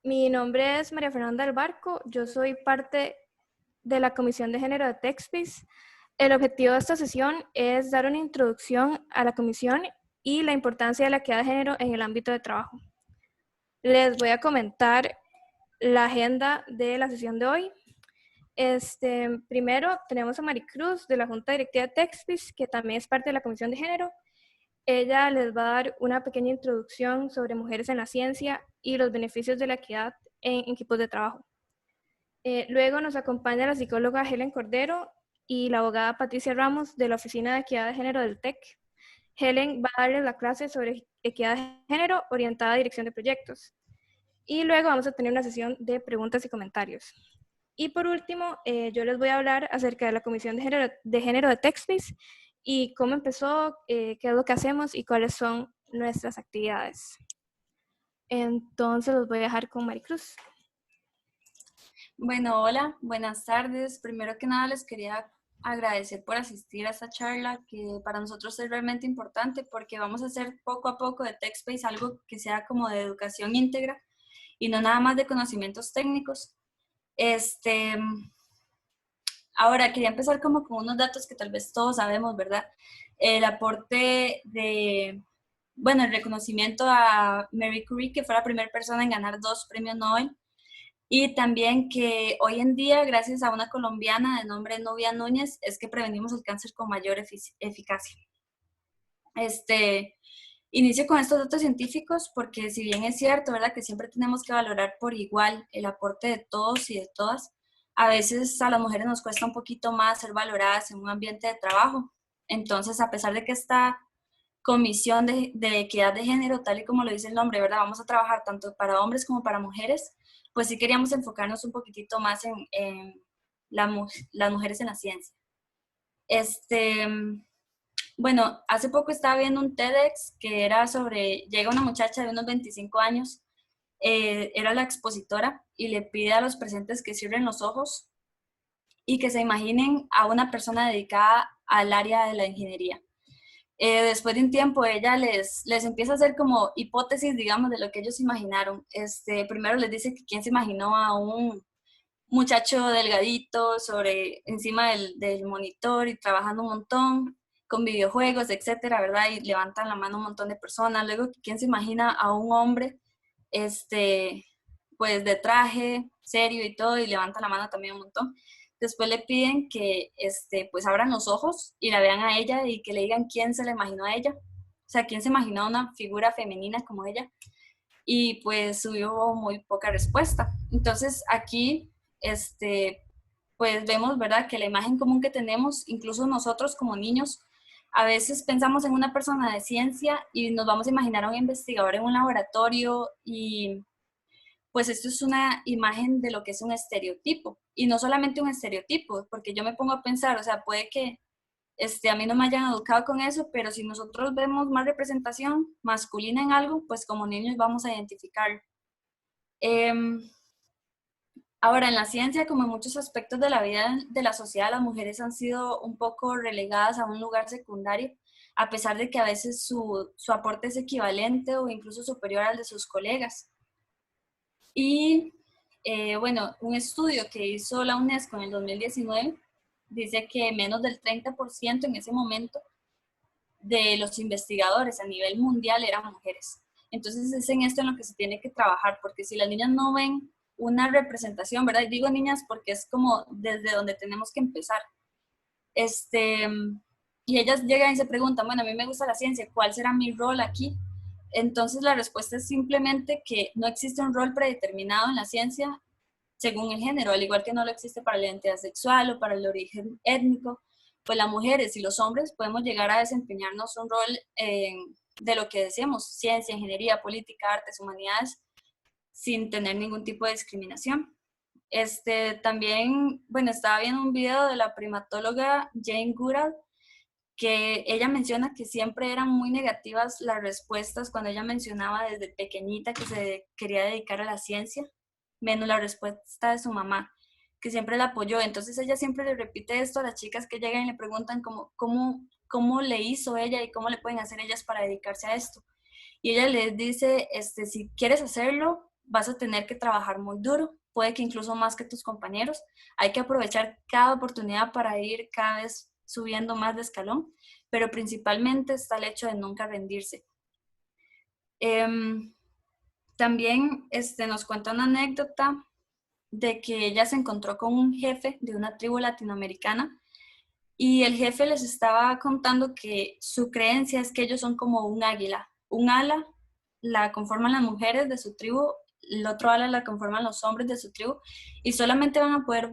Mi nombre es María Fernanda del Barco, yo soy parte de la Comisión de Género de TechSpace. El objetivo de esta sesión es dar una introducción a la comisión y la importancia de la equidad de género en el ámbito de trabajo. Les voy a comentar la agenda de la sesión de hoy. Primero tenemos a Maricruz de la Junta Directiva de TechSpace, que también es parte de la Comisión de Género. Ella les va a dar una pequeña introducción sobre mujeres en la ciencia y los beneficios de la equidad en equipos de trabajo. Luego nos acompaña la psicóloga Helen Cordero y la abogada Patricia Ramos de la Oficina de Equidad de Género del TEC. Helen va a darles la clase sobre equidad de género orientada a dirección de proyectos. Y luego vamos a tener una sesión de preguntas y comentarios. Y por último, yo les voy a hablar acerca de la Comisión de Género de TechSpace y cómo empezó, qué es lo que hacemos y cuáles son nuestras actividades. Entonces los voy a dejar con Maricruz. Bueno, hola, buenas tardes. Primero que nada les quería agradecer por asistir a esta charla que para nosotros es realmente importante porque vamos a hacer poco a poco de TechSpace algo que sea como de educación íntegra y no nada más de conocimientos técnicos. Ahora quería empezar como con unos datos que tal vez todos sabemos, ¿verdad? El aporte el reconocimiento a Marie Curie, que fue la primera persona en ganar 2 premios Nobel. Y también que hoy en día, gracias a una colombiana de nombre Nubia Núñez, es que prevenimos el cáncer con mayor eficacia. Inicio con estos datos científicos porque si bien es cierto, ¿verdad?, que siempre tenemos que valorar por igual el aporte de todos y de todas, a veces a las mujeres nos cuesta un poquito más ser valoradas en un ambiente de trabajo. Entonces, a pesar de que esta comisión de equidad de género, tal y como lo dice el nombre, ¿verdad?, vamos a trabajar tanto para hombres como para mujeres, pues sí queríamos enfocarnos un poquitito más en las mujeres en la ciencia. Bueno, hace poco estaba viendo un TEDx que era sobre, llega una muchacha de unos 25 años, era la expositora y le pide a los presentes que cierren los ojos y que se imaginen a una persona dedicada al área de la ingeniería. Después de un tiempo ella les empieza a hacer como hipótesis, digamos, de lo que ellos imaginaron. Primero les dice que quién se imaginó a un muchacho delgadito encima del monitor y trabajando un montón con videojuegos, etcétera, ¿verdad? Y levantan la mano un montón de personas. Luego, ¿quién se imagina a un hombre, pues de traje, serio y todo, y levanta la mano también un montón? Después le piden que, pues abran los ojos y la vean a ella y que le digan quién se la imaginó a ella. O sea, quién se imaginó a una figura femenina como ella. Y pues hubo muy poca respuesta. Entonces, aquí pues vemos, ¿verdad?, que la imagen común que tenemos, incluso nosotros como niños, a veces pensamos en una persona de ciencia y nos vamos a imaginar a un investigador en un laboratorio y pues esto es una imagen de lo que es un estereotipo. Y no solamente un estereotipo, porque yo me pongo a pensar, o sea, puede que a mí no me hayan educado con eso, pero si nosotros vemos más representación masculina en algo, pues como niños vamos a identificar. Ahora, en la ciencia, como en muchos aspectos de la vida de la sociedad, las mujeres han sido un poco relegadas a un lugar secundario, a pesar de que a veces su aporte es equivalente o incluso superior al de sus colegas. Y bueno, un estudio que hizo la UNESCO en el 2019 dice que menos del 30% en ese momento de los investigadores a nivel mundial eran mujeres. Entonces es en esto en lo que se tiene que trabajar, porque si las niñas no ven una representación, ¿verdad? Y digo niñas porque es como desde donde tenemos que empezar. Y ellas llegan y se preguntan, bueno, a mí me gusta la ciencia, ¿cuál será mi rol aquí? Entonces la respuesta es simplemente que no existe un rol predeterminado en la ciencia según el género, al igual que no lo existe para la identidad sexual o para el origen étnico. Pues las mujeres y los hombres podemos llegar a desempeñarnos un rol de lo que decíamos, ciencia, ingeniería, política, artes, humanidades, sin tener ningún tipo de discriminación. También, bueno, estaba viendo un video de la primatóloga Jane Goodall, que ella menciona que siempre eran muy negativas las respuestas cuando ella mencionaba desde pequeñita que se quería dedicar a la ciencia, menos la respuesta de su mamá, que siempre la apoyó. Entonces ella siempre le repite esto a las chicas que llegan y le preguntan cómo le hizo ella y cómo le pueden hacer ellas para dedicarse a esto. Y ella les dice, si quieres hacerlo, vas a tener que trabajar muy duro, puede que incluso más que tus compañeros. Hay que aprovechar cada oportunidad para ir cada vez subiendo más de escalón, pero principalmente está el hecho de nunca rendirse. También nos cuenta una anécdota de que ella se encontró con un jefe de una tribu latinoamericana y el jefe les estaba contando que su creencia es que ellos son como un águila. Un ala la conforman las mujeres de su tribu, el otro ala la conforman los hombres de su tribu y solamente van a poder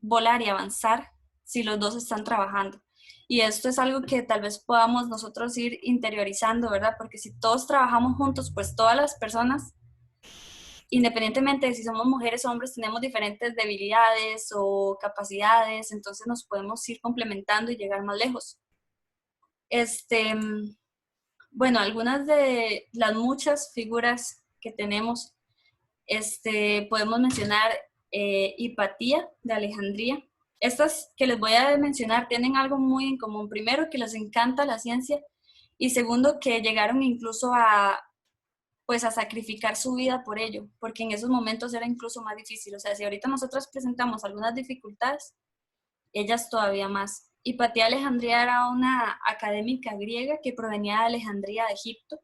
volar y avanzar si los dos están trabajando. Y esto es algo que tal vez podamos nosotros ir interiorizando, ¿verdad? Porque si todos trabajamos juntos, pues todas las personas, independientemente de si somos mujeres o hombres, tenemos diferentes debilidades o capacidades, entonces nos podemos ir complementando y llegar más lejos. Bueno, algunas de las muchas figuras que tenemos, podemos mencionar Hipatía de Alejandría. Estas que les voy a mencionar tienen algo muy en común. Primero, que les encanta la ciencia y segundo, que llegaron incluso a sacrificar su vida por ello, porque en esos momentos era incluso más difícil. O sea, si ahorita nosotros presentamos algunas dificultades, ellas todavía más. Hipatía de Alejandría era una académica griega que provenía de Alejandría de Egipto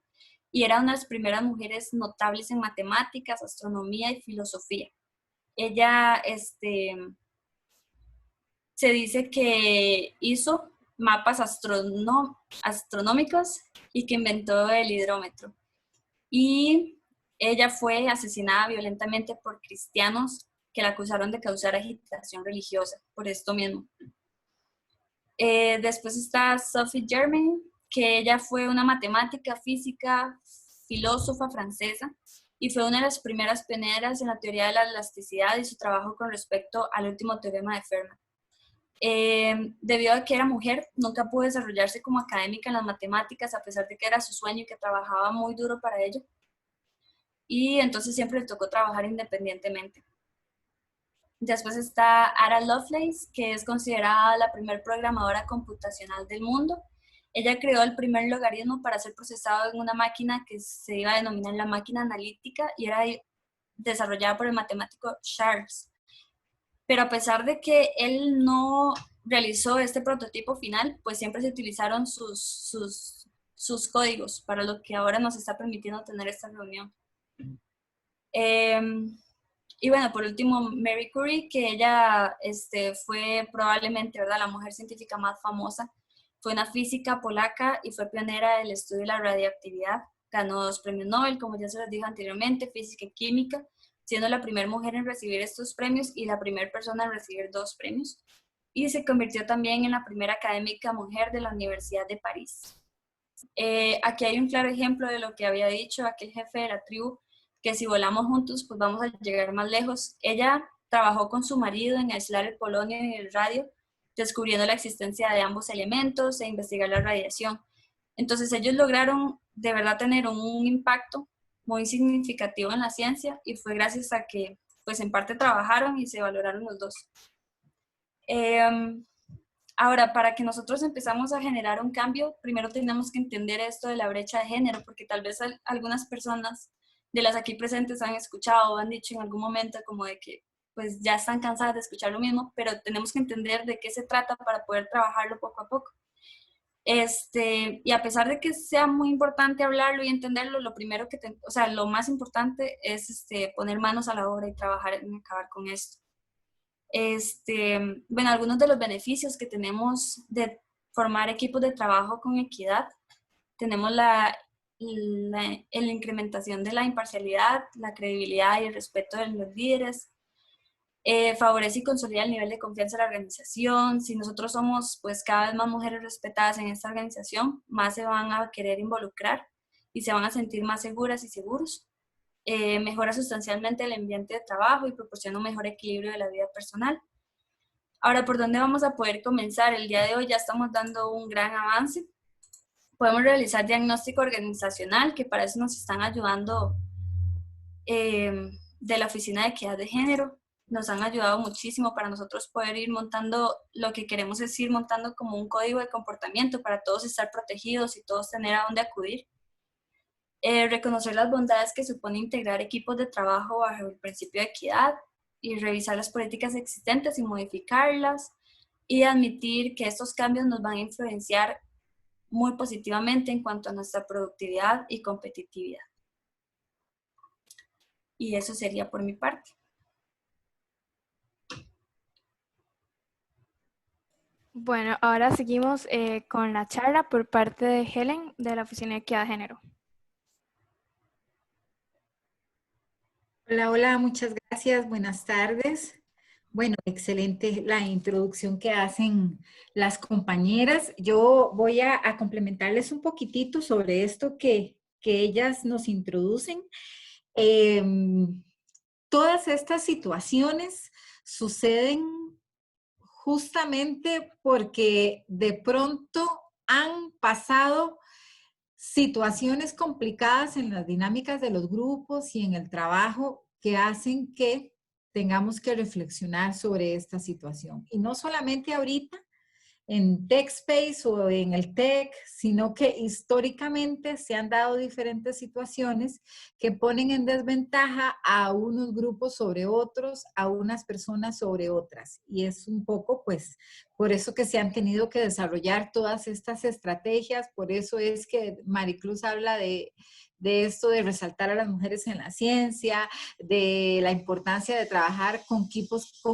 y era una de las primeras mujeres notables en matemáticas, astronomía y filosofía. Ella se dice que hizo mapas astronómicos y que inventó el hidrómetro. Y ella fue asesinada violentamente por cristianos que la acusaron de causar agitación religiosa, por esto mismo. Después está Sophie Germain, que ella fue una matemática, física, filósofa francesa y fue una de las primeras pioneras en la teoría de la elasticidad y su trabajo con respecto al último teorema de Fermat. Debido a que era mujer, nunca pudo desarrollarse como académica en las matemáticas, a pesar de que era su sueño y que trabajaba muy duro para ello. Y entonces siempre le tocó trabajar independientemente. Después está Ada Lovelace, que es considerada la primer programadora computacional del mundo. Ella creó el primer logaritmo para ser procesado en una máquina que se iba a denominar la máquina analítica y era desarrollada por el matemático Charles. Pero a pesar de que él no realizó este prototipo final, pues siempre se utilizaron sus códigos para lo que ahora nos está permitiendo tener esta reunión. Y bueno, por último, Marie Curie, que ella fue probablemente, ¿verdad?, la mujer científica más famosa. Fue una física polaca y fue pionera del estudio de la radiactividad. Ganó 2 premios Nobel, como ya se les dije anteriormente, física y química, siendo la primera mujer en recibir estos premios y la primera persona en recibir 2 premios. Y se convirtió también en la primera académica mujer de la Universidad de París. Aquí hay un claro ejemplo de lo que había dicho aquel jefe de la tribu, que si volamos juntos, pues vamos a llegar más lejos. Ella trabajó con su marido en aislar el polonio y el radio, descubriendo la existencia de ambos elementos e investigar la radiación. Entonces ellos lograron de verdad tener un impacto muy significativo en la ciencia y fue gracias a que pues en parte trabajaron y se valoraron los dos. Ahora, para que nosotros empezamos a generar un cambio, primero tenemos que entender esto de la brecha de género, porque tal vez algunas personas de las aquí presentes han escuchado o han dicho en algún momento como de que pues ya están cansadas de escuchar lo mismo, pero tenemos que entender de qué se trata para poder trabajarlo poco a poco. Y a pesar de que sea muy importante hablarlo y entenderlo, lo primero lo más importante es poner manos a la obra y trabajar en acabar con esto. Bueno, algunos de los beneficios que tenemos de formar equipos de trabajo con equidad, tenemos la incrementación de la imparcialidad, la credibilidad y el respeto de los líderes. Favorece y consolida el nivel de confianza de la organización. Si nosotros somos pues cada vez más mujeres respetadas en esta organización, más se van a querer involucrar y se van a sentir más seguras y seguros. Mejora sustancialmente el ambiente de trabajo y proporciona un mejor equilibrio de la vida personal. Ahora, ¿por dónde vamos a poder comenzar? El día de hoy ya estamos dando un gran avance. Podemos realizar diagnóstico organizacional, que para eso nos están ayudando de la Oficina de Equidad de Género. Nos han ayudado muchísimo para nosotros poder ir montando, lo que queremos es ir montando como un código de comportamiento para todos estar protegidos y todos tener a dónde acudir. Reconocer las bondades que supone integrar equipos de trabajo bajo el principio de equidad y revisar las políticas existentes y modificarlas, y admitir que estos cambios nos van a influenciar muy positivamente en cuanto a nuestra productividad y competitividad. Y eso sería por mi parte. Bueno, ahora seguimos con la charla por parte de Helen de la Oficina de Equidad de Género. Hola, hola, muchas gracias. Buenas tardes. Bueno, excelente la introducción que hacen las compañeras. Yo voy a complementarles un poquitito sobre esto que ellas nos introducen. Todas estas situaciones suceden justamente porque de pronto han pasado situaciones complicadas en las dinámicas de los grupos y en el trabajo que hacen que tengamos que reflexionar sobre esta situación. Y no solamente ahorita en TechSpace o en el Tech, sino que históricamente se han dado diferentes situaciones que ponen en desventaja a unos grupos sobre otros, a unas personas sobre otras. Y es un poco, pues, por eso que se han tenido que desarrollar todas estas estrategias, por eso es que Maricruz habla de esto de resaltar a las mujeres en la ciencia, de la importancia de trabajar con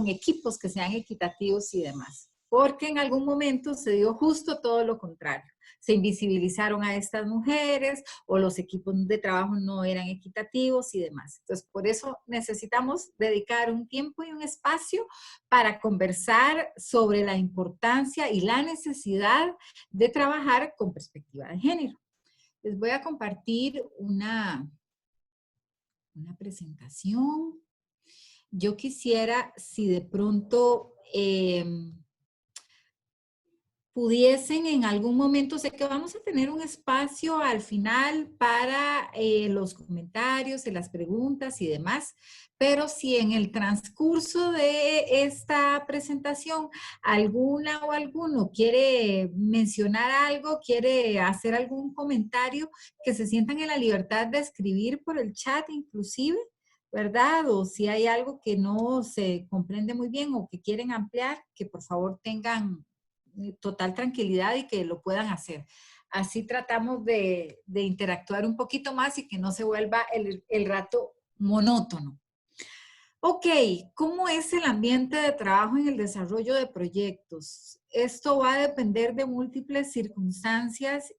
equipos que sean equitativos y demás. Porque en algún momento se dio justo todo lo contrario. Se invisibilizaron a estas mujeres o los equipos de trabajo no eran equitativos y demás. Entonces, por eso necesitamos dedicar un tiempo y un espacio para conversar sobre la importancia y la necesidad de trabajar con perspectiva de género. Les voy a compartir una presentación. Yo quisiera, si de pronto pudiesen en algún momento, sé que vamos a tener un espacio al final para los comentarios y las preguntas y demás, pero si en el transcurso de esta presentación alguna o alguno quiere mencionar algo, quiere hacer algún comentario, que se sientan en la libertad de escribir por el chat inclusive, ¿verdad? O si hay algo que no se comprende muy bien o que quieren ampliar, que por favor tengan total tranquilidad y que lo puedan hacer. Así tratamos de interactuar un poquito más y que no se vuelva el rato monótono. Ok, ¿cómo es el ambiente de trabajo en el desarrollo de proyectos? Esto va a depender de múltiples circunstancias,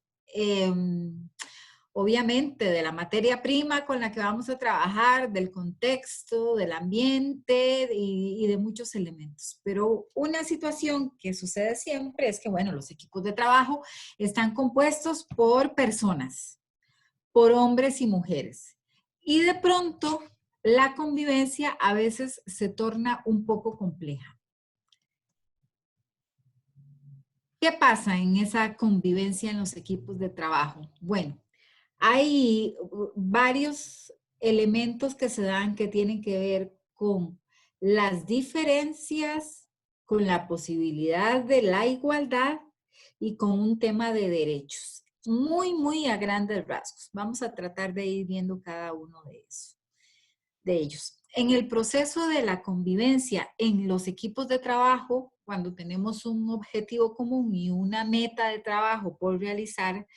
obviamente de la materia prima con la que vamos a trabajar, del contexto, del ambiente y de muchos elementos. Pero una situación que sucede siempre es que, bueno, los equipos de trabajo están compuestos por personas, por hombres y mujeres. Y de pronto la convivencia a veces se torna un poco compleja. ¿Qué pasa en esa convivencia en los equipos de trabajo? Bueno, hay varios elementos que se dan que tienen que ver con las diferencias, con la posibilidad de la igualdad y con un tema de derechos. Muy, muy a grandes rasgos. Vamos a tratar de ir viendo cada uno de ellos. En el proceso de la convivencia en los equipos de trabajo, cuando tenemos un objetivo común y una meta de trabajo por realizar,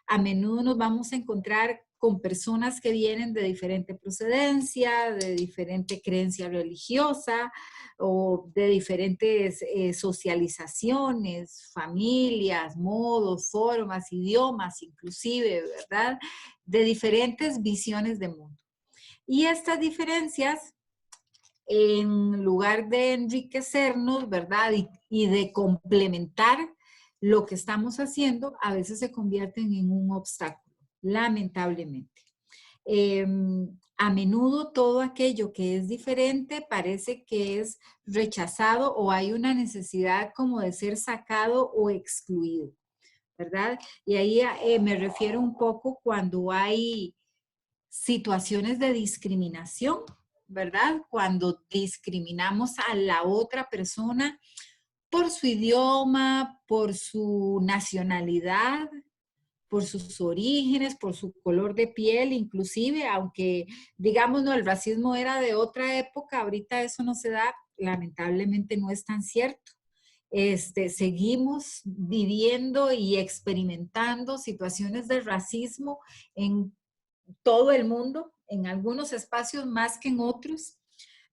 a menudo nos vamos a encontrar con personas que vienen de diferente procedencia, de diferente creencia religiosa o de diferentes socializaciones, familias, modos, formas, idiomas inclusive, ¿verdad? De diferentes visiones de mundo. Y estas diferencias, en lugar de enriquecernos, ¿verdad? Y de complementar lo que estamos haciendo, a veces se convierten en un obstáculo, lamentablemente. A menudo todo aquello que es diferente parece que es rechazado o hay una necesidad como de ser sacado o excluido, ¿verdad? Y ahí me refiero un poco cuando hay situaciones de discriminación, ¿verdad? Cuando discriminamos a la otra persona por su idioma, por su nacionalidad, por sus orígenes, por su color de piel, inclusive, aunque digamos, no, el racismo era de otra época, ahorita eso no se da, lamentablemente no es tan cierto. Seguimos viviendo y experimentando situaciones de racismo en todo el mundo, en algunos espacios más que en otros.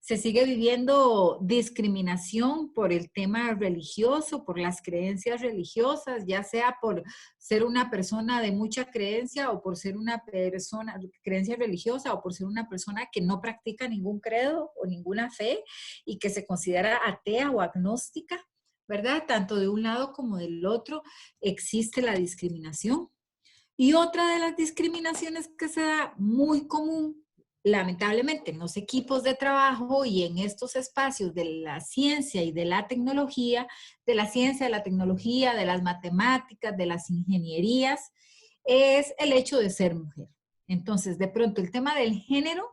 Se sigue viviendo discriminación por el tema religioso, por las creencias religiosas, ya sea por ser una persona de mucha creencia o por ser una persona, creencia religiosa, o por ser una persona que no practica ningún credo o ninguna fe y que se considera atea o agnóstica, ¿verdad? Tanto de un lado como del otro existe la discriminación. Y otra de las discriminaciones que se da muy común, lamentablemente, en los equipos de trabajo y en estos espacios de la ciencia y de la tecnología, de la ciencia, de la tecnología, de las matemáticas, de las ingenierías, es el hecho de ser mujer. Entonces, de pronto, el tema del género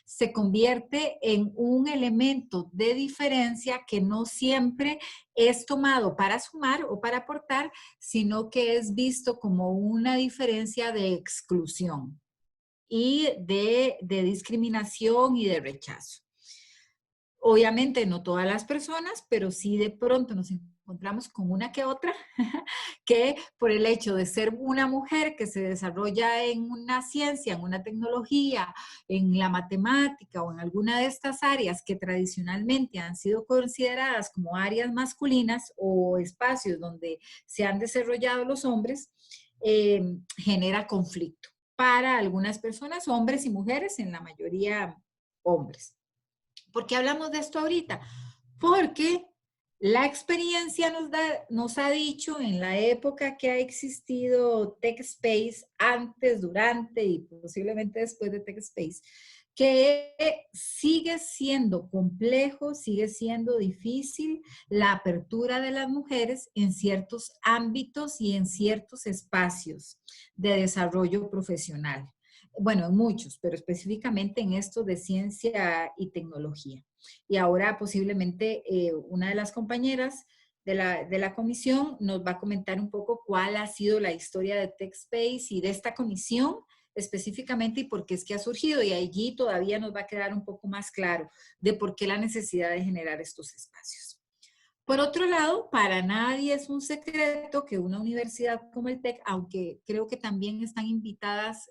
se convierte en un elemento de diferencia que no siempre es tomado para sumar o para aportar, sino que es visto como una diferencia de exclusión y de discriminación y de rechazo. Obviamente no todas las personas, pero sí de pronto nos encontramos con una que otra que por el hecho de ser una mujer que se desarrolla en una ciencia, en una tecnología, en la matemática o en alguna de estas áreas que tradicionalmente han sido consideradas como áreas masculinas o espacios donde se han desarrollado los hombres, genera conflicto para algunas personas, hombres y mujeres, en la mayoría hombres. ¿Por qué hablamos de esto ahorita? Porque la experiencia nos ha dicho en la época que ha existido TechSpace, antes, durante y posiblemente después de TechSpace, que sigue siendo complejo, sigue siendo difícil la apertura de las mujeres en ciertos ámbitos y en ciertos espacios de desarrollo profesional. Bueno, en muchos, pero específicamente en esto de ciencia y tecnología. Y ahora posiblemente una de las compañeras de la comisión nos va a comentar un poco cuál ha sido la historia de TechSpace y de esta comisión específicamente y por qué es que ha surgido. Y allí todavía nos va a quedar un poco más claro de por qué la necesidad de generar estos espacios. Por otro lado, para nadie es un secreto que una universidad como el TEC, aunque creo que también están invitadas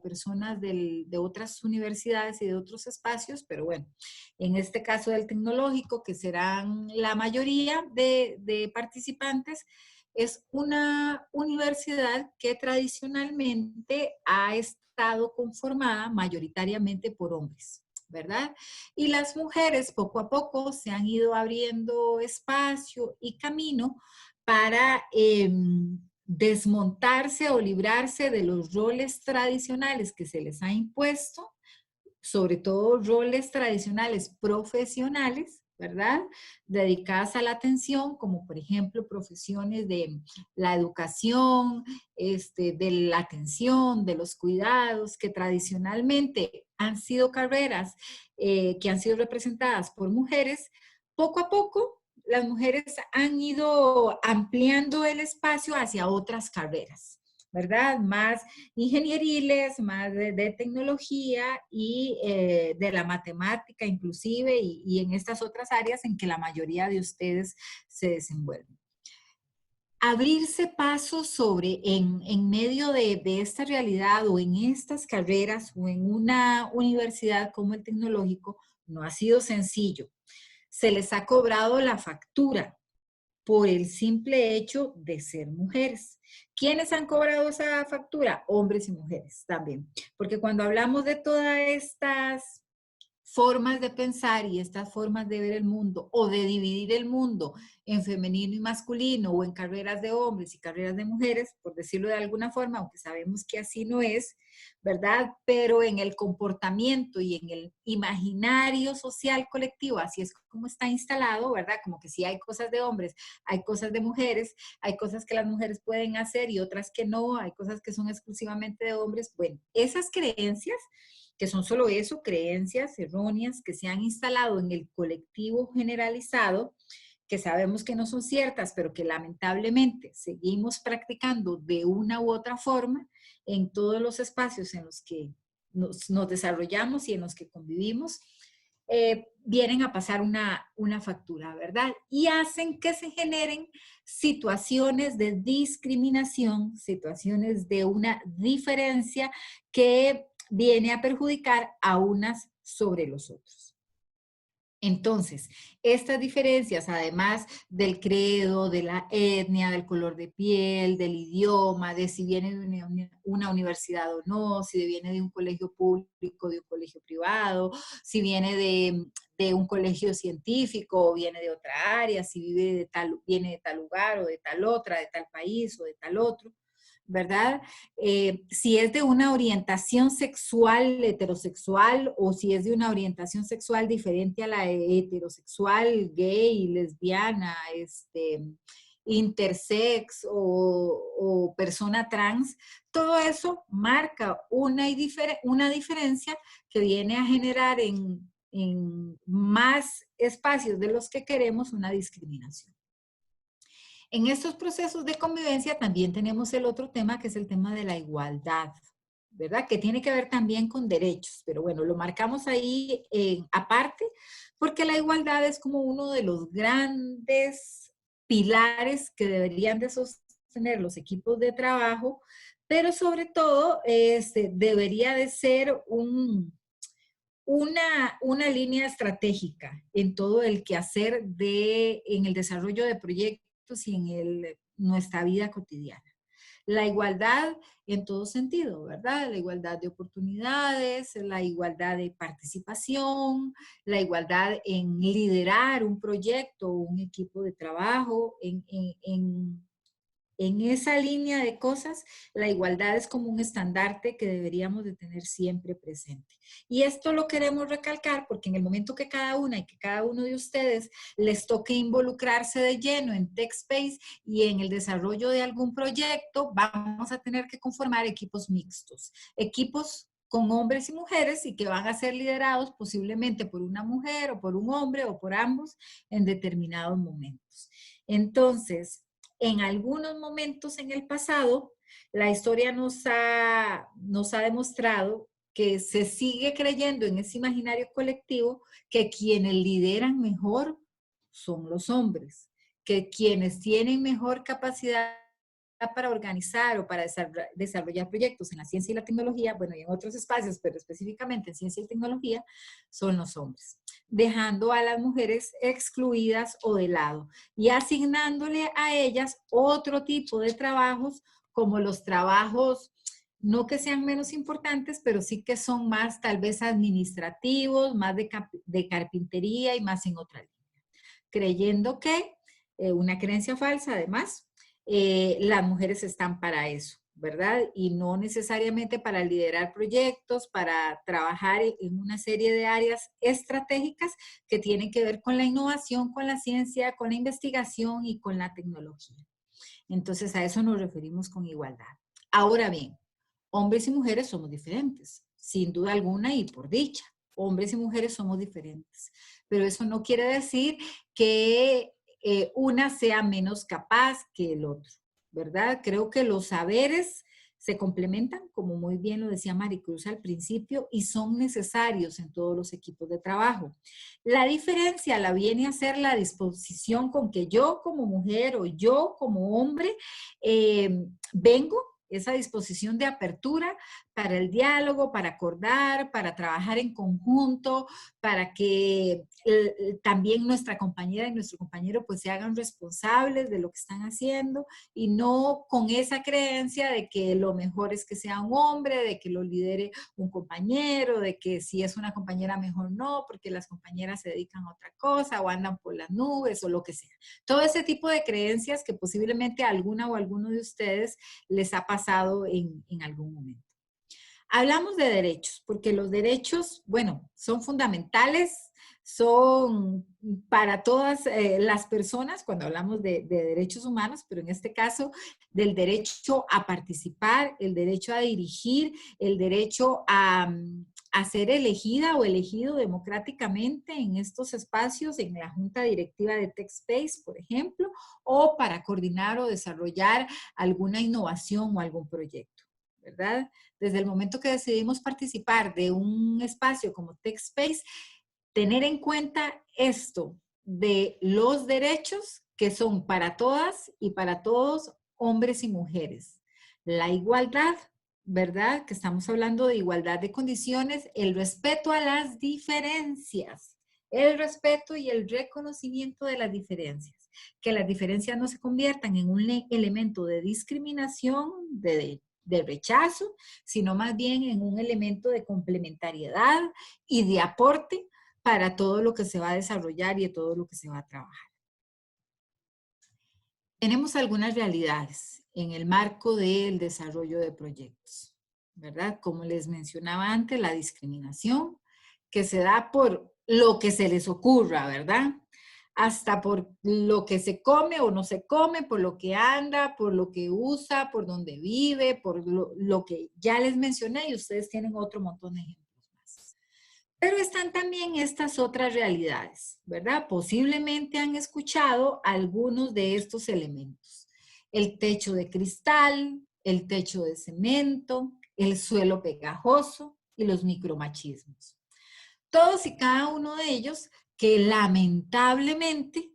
personas de otras universidades y de otros espacios, pero bueno, en este caso del tecnológico, que serán la mayoría de participantes, es una universidad que tradicionalmente ha estado conformada mayoritariamente por hombres, ¿verdad? Y las mujeres poco a poco se han ido abriendo espacio y camino para desmontarse o librarse de los roles tradicionales que se les ha impuesto, sobre todo roles tradicionales profesionales, ¿verdad? Dedicadas a la atención, como por ejemplo profesiones de la educación, de la atención, de los cuidados, que tradicionalmente han sido carreras que han sido representadas por mujeres. Poco a poco, las mujeres han ido ampliando el espacio hacia otras carreras, ¿verdad? Más ingenieriles, más de tecnología y de la matemática inclusive y en estas otras áreas en que la mayoría de ustedes se desenvuelven. Abrirse paso en medio de esta realidad o en estas carreras o en una universidad como el tecnológico no ha sido sencillo. Se les ha cobrado la factura por el simple hecho de ser mujeres. ¿Quiénes han cobrado esa factura? Hombres y mujeres también. Porque cuando hablamos de todas estas formas de pensar y estas formas de ver el mundo o de dividir el mundo en femenino y masculino o en carreras de hombres y carreras de mujeres, por decirlo de alguna forma, aunque sabemos que así no es, ¿verdad? Pero en el comportamiento y en el imaginario social colectivo, así es como está instalado, ¿verdad? Como que sí hay cosas de hombres, hay cosas de mujeres, hay cosas que las mujeres pueden hacer y otras que no, hay cosas que son exclusivamente de hombres. Bueno, esas creencias que son solo eso, creencias erróneas que se han instalado en el colectivo generalizado, que sabemos que no son ciertas, pero que lamentablemente seguimos practicando de una u otra forma en todos los espacios en los que nos desarrollamos y en los que convivimos, vienen a pasar una factura, ¿verdad? Y hacen que se generen situaciones de discriminación, situaciones de una diferencia que viene a perjudicar a unas sobre los otros. Entonces, estas diferencias, además del credo, de la etnia, del color de piel, del idioma, de si viene de una universidad o no, si viene de un colegio público, de un colegio privado, si viene de un colegio científico o viene de otra área, si viene de tal lugar o de tal otra, de tal país o de tal otro, ¿verdad? Si es de una orientación sexual heterosexual o si es de una orientación sexual diferente a la heterosexual, gay, lesbiana, intersex o persona trans, todo eso marca una diferencia que viene a generar en más espacios de los que queremos una discriminación. En estos procesos de convivencia también tenemos el otro tema, que es el tema de la igualdad, ¿verdad? Que tiene que ver también con derechos, pero bueno, lo marcamos ahí aparte, porque la igualdad es como uno de los grandes pilares que deberían de sostener los equipos de trabajo, pero sobre todo debería de ser una línea estratégica en todo el quehacer en el desarrollo de proyectos y en nuestra vida cotidiana. La igualdad en todo sentido, ¿verdad? La igualdad de oportunidades, la igualdad de participación, la igualdad en liderar un proyecto, un equipo de trabajo, en esa línea de cosas, la igualdad es como un estandarte que deberíamos de tener siempre presente. Y esto lo queremos recalcar porque en el momento que cada una y que cada uno de ustedes les toque involucrarse de lleno en TechSpace y en el desarrollo de algún proyecto, vamos a tener que conformar equipos mixtos, equipos con hombres y mujeres y que van a ser liderados posiblemente por una mujer o por un hombre o por ambos en determinados momentos. Entonces, en algunos momentos en el pasado, la historia nos ha demostrado que se sigue creyendo en ese imaginario colectivo que quienes lideran mejor son los hombres, que quienes tienen mejor capacidad para organizar o para desarrollar proyectos en la ciencia y la tecnología, bueno, y en otros espacios, pero específicamente en ciencia y tecnología, son los hombres, dejando a las mujeres excluidas o de lado y asignándole a ellas otro tipo de trabajos, como los trabajos, no que sean menos importantes, pero sí que son más tal vez administrativos, más de carpintería y más en otra línea, creyendo que, una creencia falsa además, las mujeres están para eso, ¿verdad? Y no necesariamente para liderar proyectos, para trabajar en una serie de áreas estratégicas que tienen que ver con la innovación, con la ciencia, con la investigación y con la tecnología. Entonces, a eso nos referimos con igualdad. Ahora bien, hombres y mujeres somos diferentes, sin duda alguna y por dicha. Hombres y mujeres somos diferentes, pero eso no quiere decir que una sea menos capaz que el otro, ¿verdad? Creo que los saberes se complementan, como muy bien lo decía Maricruz al principio, y son necesarios en todos los equipos de trabajo. La diferencia la viene a ser la disposición con que yo como mujer o yo como hombre vengo, esa disposición de apertura para el diálogo, para acordar, para trabajar en conjunto, para que también nuestra compañera y nuestro compañero pues se hagan responsables de lo que están haciendo y no con esa creencia de que lo mejor es que sea un hombre, de que lo lidere un compañero, de que si es una compañera mejor no, porque las compañeras se dedican a otra cosa o andan por las nubes o lo que sea. Todo ese tipo de creencias que posiblemente a alguna o alguno de ustedes les ha pasado en algún momento. Hablamos de derechos, porque los derechos, bueno, son fundamentales, son para todas las personas cuando hablamos de derechos humanos, pero en este caso del derecho a participar, el derecho a dirigir, el derecho a a ser elegida o elegido democráticamente en estos espacios, en la junta directiva de TechSpace, por ejemplo, o para coordinar o desarrollar alguna innovación o algún proyecto, ¿verdad? Desde el momento que decidimos participar de un espacio como TechSpace, tener en cuenta esto de los derechos que son para todas y para todos, hombres y mujeres. La igualdad, ¿verdad? Que estamos hablando de igualdad de condiciones, el respeto a las diferencias, el respeto y el reconocimiento de las diferencias. Que las diferencias no se conviertan en un elemento de discriminación, de rechazo, sino más bien en un elemento de complementariedad y de aporte para todo lo que se va a desarrollar y de todo lo que se va a trabajar. Tenemos algunas realidades en el marco del desarrollo de proyectos, ¿verdad? Como les mencionaba antes, la discriminación que se da por lo que se les ocurra, ¿verdad? Hasta por lo que se come o no se come, por lo que anda, por lo que usa, por donde vive, por lo que ya les mencioné y ustedes tienen otro montón de ejemplos. Pero están también estas otras realidades, ¿verdad? Posiblemente han escuchado algunos de estos elementos. El techo de cristal, el techo de cemento, el suelo pegajoso y los micromachismos. Todos y cada uno de ellos que lamentablemente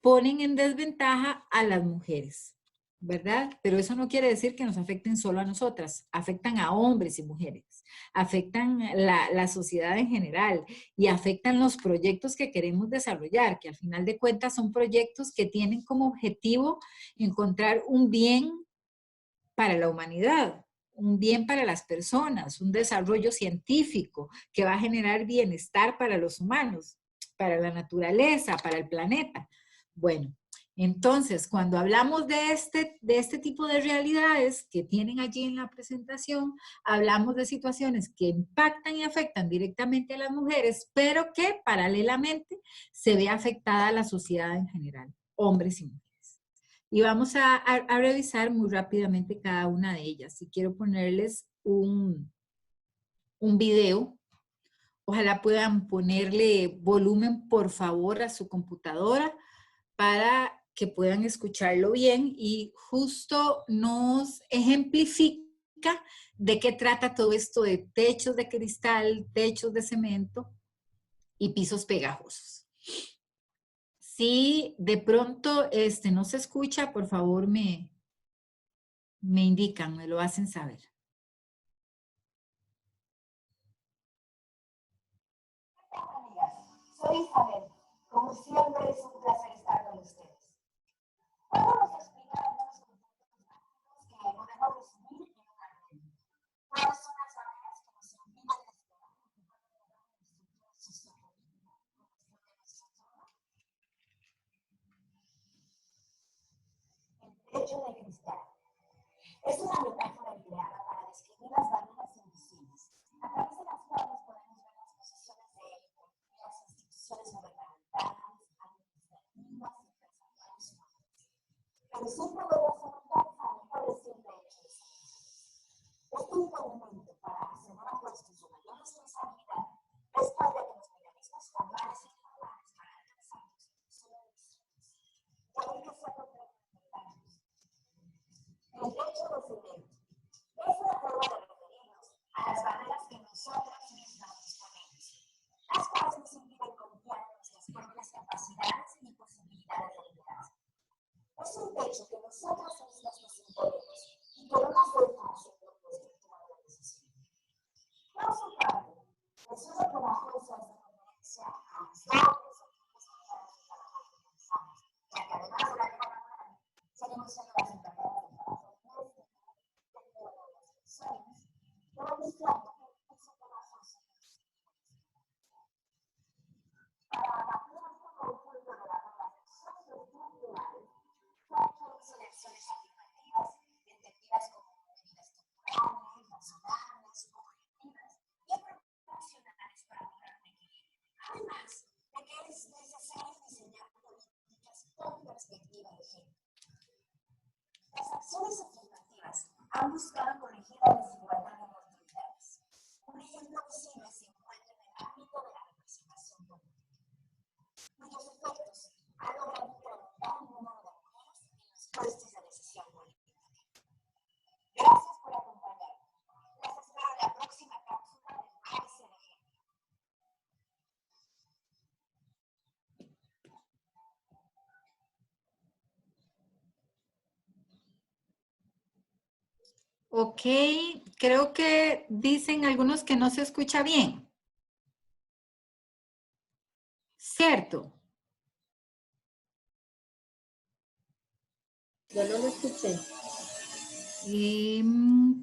ponen en desventaja a las mujeres, ¿verdad? Pero eso no quiere decir que nos afecten solo a nosotras, afectan a hombres y mujeres, afectan la sociedad en general y afectan los proyectos que queremos desarrollar, que al final de cuentas son proyectos que tienen como objetivo encontrar un bien para la humanidad, un bien para las personas, un desarrollo científico que va a generar bienestar para los humanos, para la naturaleza, para el planeta. Bueno, entonces, cuando hablamos de este tipo de realidades que tienen allí en la presentación, hablamos de situaciones que impactan y afectan directamente a las mujeres, pero que paralelamente se ve afectada a la sociedad en general, hombres y mujeres. Y vamos a revisar muy rápidamente cada una de ellas. Y quiero ponerles un video. Ojalá puedan ponerle volumen, por favor, a su computadora para que puedan escucharlo bien y justo nos ejemplifica de qué trata todo esto de techos de cristal, techos de cemento y pisos pegajosos. Si de pronto no se escucha, por favor me indican, me lo hacen saber. Soy Isabel. Como siempre es un placer estar con ustedes. Hoy vamos a explicar algunos conceptos básicos que podemos resumir en un artículo. ¿Cuáles son las barreras que nos impiden desplegar estructuras sociopolíticas como de nuestro entorno? El techo de cristal es una metáfora empleada para describir las barreras invisibles. A través de las cuales podemos ver las posiciones de élite y las instituciones gubernamentales, administrativas, empresariales y humanas. Pero siempre debe ser un pensamiento de siempre hecho. Este impedimento para asegurar puestos de mayor responsabilidad es parte de los mecanismos formales y informales para alcanzar los soluciones distintas. Y hay que hacerlo complementarios. El techo de cemento es una forma de referirnos a las barreras que nosotros mismos ponemos, las cuales nos impiden confiar en nuestras propias capacidades y posibilidades de liderazgo. Es un techo que nosotros mismos nos imponemos y que no nos dejamos en nuestra toma de decisión. Por su parte, el suelo pegajoso hace referencia a las dobles o triples jornadas de trabajo que realizamos, ya que además de la vida laboral, seguimos siendo las encargadas del trabajo doméstico, del cuidado de las personas, demostrando que el piso pegajoso para abatir este conjunto de barreras socioculturales, son acciones afirmativas, entendidas como medidas temporales, razonables, objetivas y proporcionales para lograr un equilibrio. Además de que es necesario diseñar políticas con perspectiva de género. Las acciones afirmativas han buscado corregir la desigualdad de oportunidades. Un ejemplo no visible se encuentra en el ámbito de la representación política, cuyos efectos han logrado incrementar el número de mujeres en los puestos de decisión política. Gracias por acompañarnos. Les espero en la próxima cápsula del ASDG. Ok, creo que dicen algunos que no se escucha bien. ¿Cierto? Yo no lo escuché.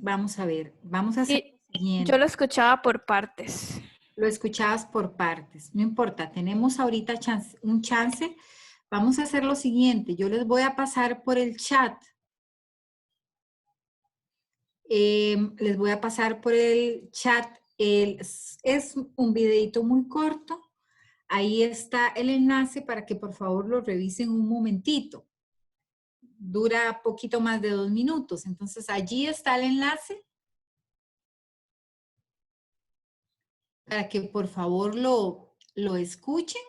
Vamos a ver, vamos a hacer Sí, lo siguiente. yo lo escuchaba por partes. Lo escuchabas por partes, no importa, tenemos ahorita un chance. Vamos a hacer lo siguiente, yo les voy a pasar por el chat. Les voy a pasar por el chat, es un videito muy corto. Ahí está el enlace para que por favor lo revisen un momentito. Dura poquito más de 2 minutos, entonces allí está el enlace para que por favor lo escuchen.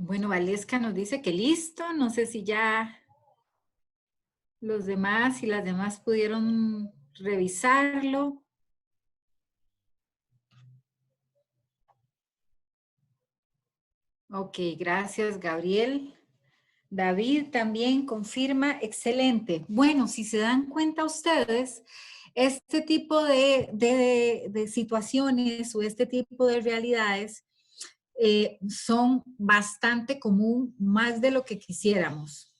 Bueno, Valesca nos dice que listo. No sé si ya los demás y las demás pudieron revisarlo. Ok, gracias, Gabriel. David también confirma, excelente. Bueno, si se dan cuenta ustedes, este tipo de situaciones o este tipo de realidades son bastante común, más de lo que quisiéramos.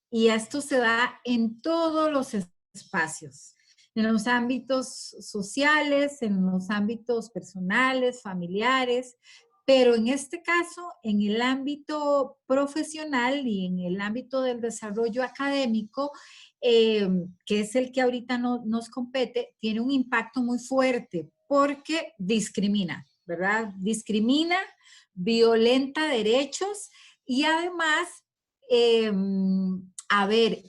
Y esto se da en todos los espacios, en los ámbitos sociales, en los ámbitos personales, familiares, Pero en este caso, en el ámbito profesional y en el ámbito del desarrollo académico, que es el que ahorita nos compete, tiene un impacto muy fuerte porque discrimina, ¿verdad? Discrimina, violenta derechos y además,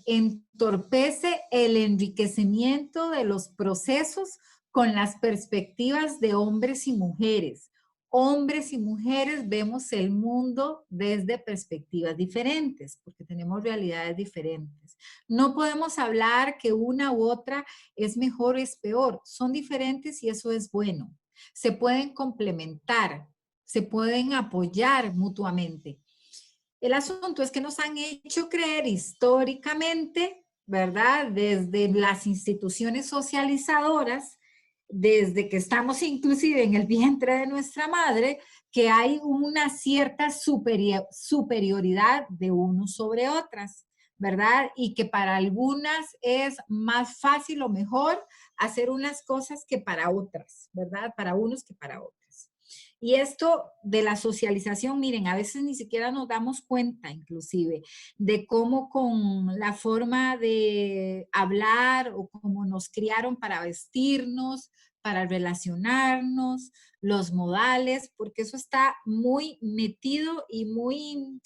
entorpece el enriquecimiento de los procesos con las perspectivas de hombres y mujeres. Hombres y mujeres vemos el mundo desde perspectivas diferentes, porque tenemos realidades diferentes. No podemos hablar que una u otra es mejor o es peor. Son diferentes y eso es bueno. Se pueden complementar, se pueden apoyar mutuamente. El asunto es que nos han hecho creer históricamente, ¿verdad? Desde las instituciones socializadoras, desde que estamos inclusive en el vientre de nuestra madre, que hay una cierta superioridad de unos sobre otras, ¿verdad? Y que para algunas es más fácil o mejor hacer unas cosas que para otras, ¿verdad? Para unos que para otras. Y esto de la socialización, miren, a veces ni siquiera nos damos cuenta, inclusive, de cómo con la forma de hablar o cómo nos criaron para vestirnos, para relacionarnos, los modales, porque eso está muy metido y muy,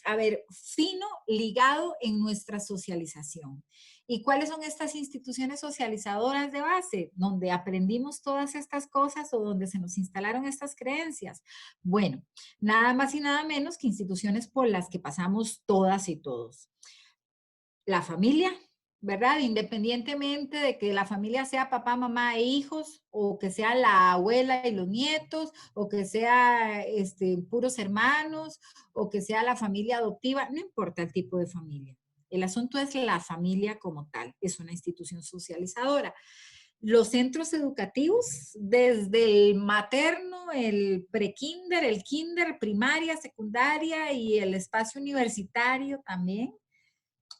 fino, ligado en nuestra socialización. ¿Y cuáles son estas instituciones socializadoras de base? Donde aprendimos todas estas cosas o donde se nos instalaron estas creencias. Bueno, nada más y nada menos que instituciones por las que pasamos todas y todos. La familia, ¿verdad? Independientemente de que la familia sea papá, mamá e hijos, o que sea la abuela y los nietos, o que sea puros hermanos, o que sea la familia adoptiva, no importa el tipo de familia. El asunto es la familia como tal, es una institución socializadora. Los centros educativos, desde el materno, el prekinder, el kinder, primaria, secundaria y el espacio universitario también.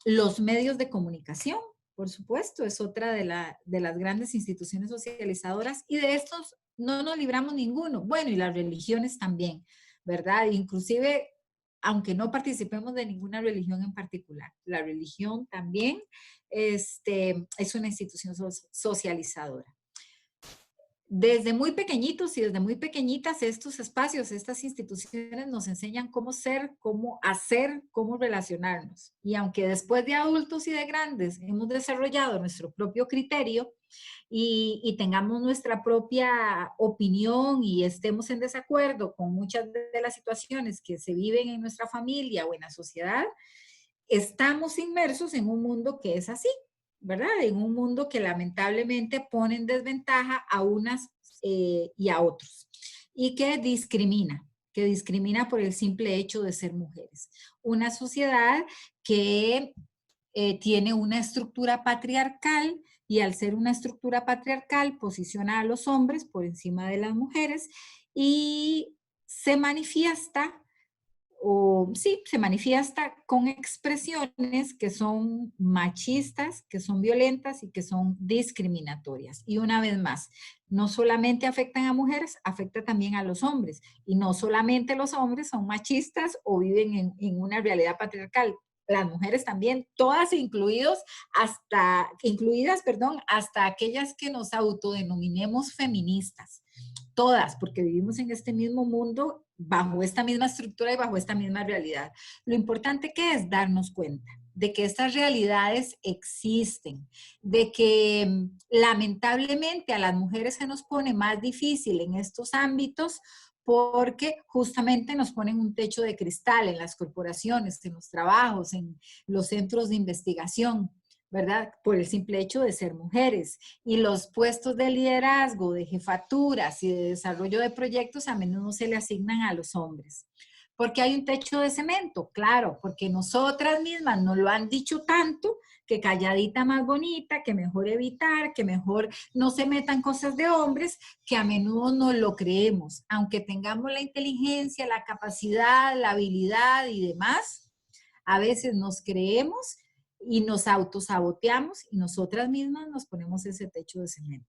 Los medios de comunicación, por supuesto, es otra de las grandes instituciones socializadoras y de estos no nos libramos ninguno. Bueno, y las religiones también, ¿verdad? Inclusive, aunque no participemos de ninguna religión en particular, la religión también es una institución socializadora. Desde muy pequeñitos y desde muy pequeñitas estos espacios, estas instituciones nos enseñan cómo ser, cómo hacer, cómo relacionarnos. Y aunque después de adultos y de grandes hemos desarrollado nuestro propio criterio y tengamos nuestra propia opinión y estemos en desacuerdo con muchas de las situaciones que se viven en nuestra familia o en la sociedad, estamos inmersos en un mundo que es así, ¿verdad? En un mundo que lamentablemente pone en desventaja a unas y a otros y que discrimina por el simple hecho de ser mujeres. Una sociedad que tiene una estructura patriarcal y al ser una estructura patriarcal posiciona a los hombres por encima de las mujeres y se manifiesta se manifiesta con expresiones que son machistas, que son violentas y que son discriminatorias. Y una vez más, no solamente afectan a mujeres, afecta también a los hombres. Y no solamente los hombres son machistas o viven en una realidad patriarcal. Las mujeres también, todas incluidas, hasta aquellas que nos autodenominemos feministas. Todas, porque vivimos en este mismo mundo, bajo esta misma estructura y bajo esta misma realidad. Lo importante que es darnos cuenta de que estas realidades existen, de que lamentablemente a las mujeres se nos pone más difícil en estos ámbitos porque justamente nos ponen un techo de cristal en las corporaciones, en los trabajos, en los centros de investigación, ¿verdad? Por el simple hecho de ser mujeres. Y los puestos de liderazgo, de jefaturas y de desarrollo de proyectos a menudo se le asignan a los hombres. ¿Por qué hay un techo de cemento? Claro, porque nosotras mismas nos lo han dicho tanto que calladita más bonita, que mejor evitar, que mejor no se metan cosas de hombres, que a menudo no lo creemos. Aunque tengamos la inteligencia, la capacidad, la habilidad y demás, a veces nos creemos y nos autosaboteamos y nosotras mismas nos ponemos ese techo de cemento.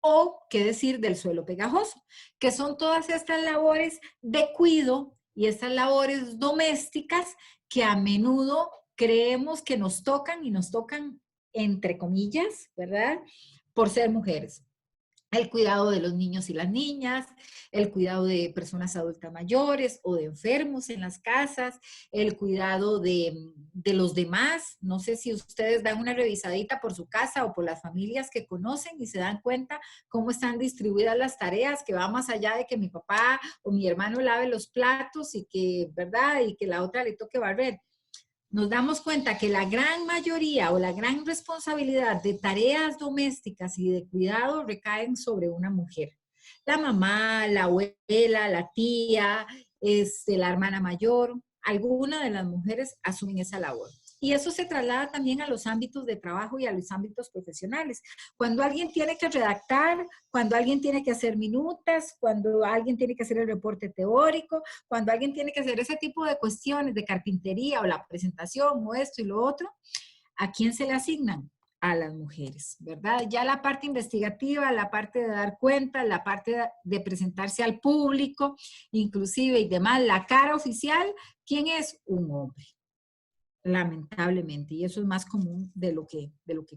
O qué decir del suelo pegajoso, que son todas estas labores de cuidado y estas labores domésticas que a menudo creemos que nos tocan y nos tocan entre comillas, ¿verdad? Por ser mujeres. El cuidado de los niños y las niñas, el cuidado de personas adultas mayores o de enfermos en las casas, el cuidado de los demás. No sé si ustedes dan una revisadita por su casa o por las familias que conocen y se dan cuenta cómo están distribuidas las tareas, que va más allá de que mi papá o mi hermano lave los platos y que, ¿verdad? Y que la otra le toque barrer. Nos damos cuenta que la gran mayoría o la gran responsabilidad de tareas domésticas y de cuidado recaen sobre una mujer. La mamá, la abuela, la tía, la hermana mayor, alguna de las mujeres asumen esa labor. Y eso se traslada también a los ámbitos de trabajo y a los ámbitos profesionales. Cuando alguien tiene que redactar, cuando alguien tiene que hacer minutas, cuando alguien tiene que hacer el reporte teórico, cuando alguien tiene que hacer ese tipo de cuestiones de carpintería o la presentación o esto y lo otro, ¿a quién se le asignan? A las mujeres, ¿verdad? Ya la parte investigativa, la parte de dar cuenta, la parte de presentarse al público, inclusive y demás, la cara oficial, ¿quién es? Un hombre. Lamentablemente, y eso es más común de lo que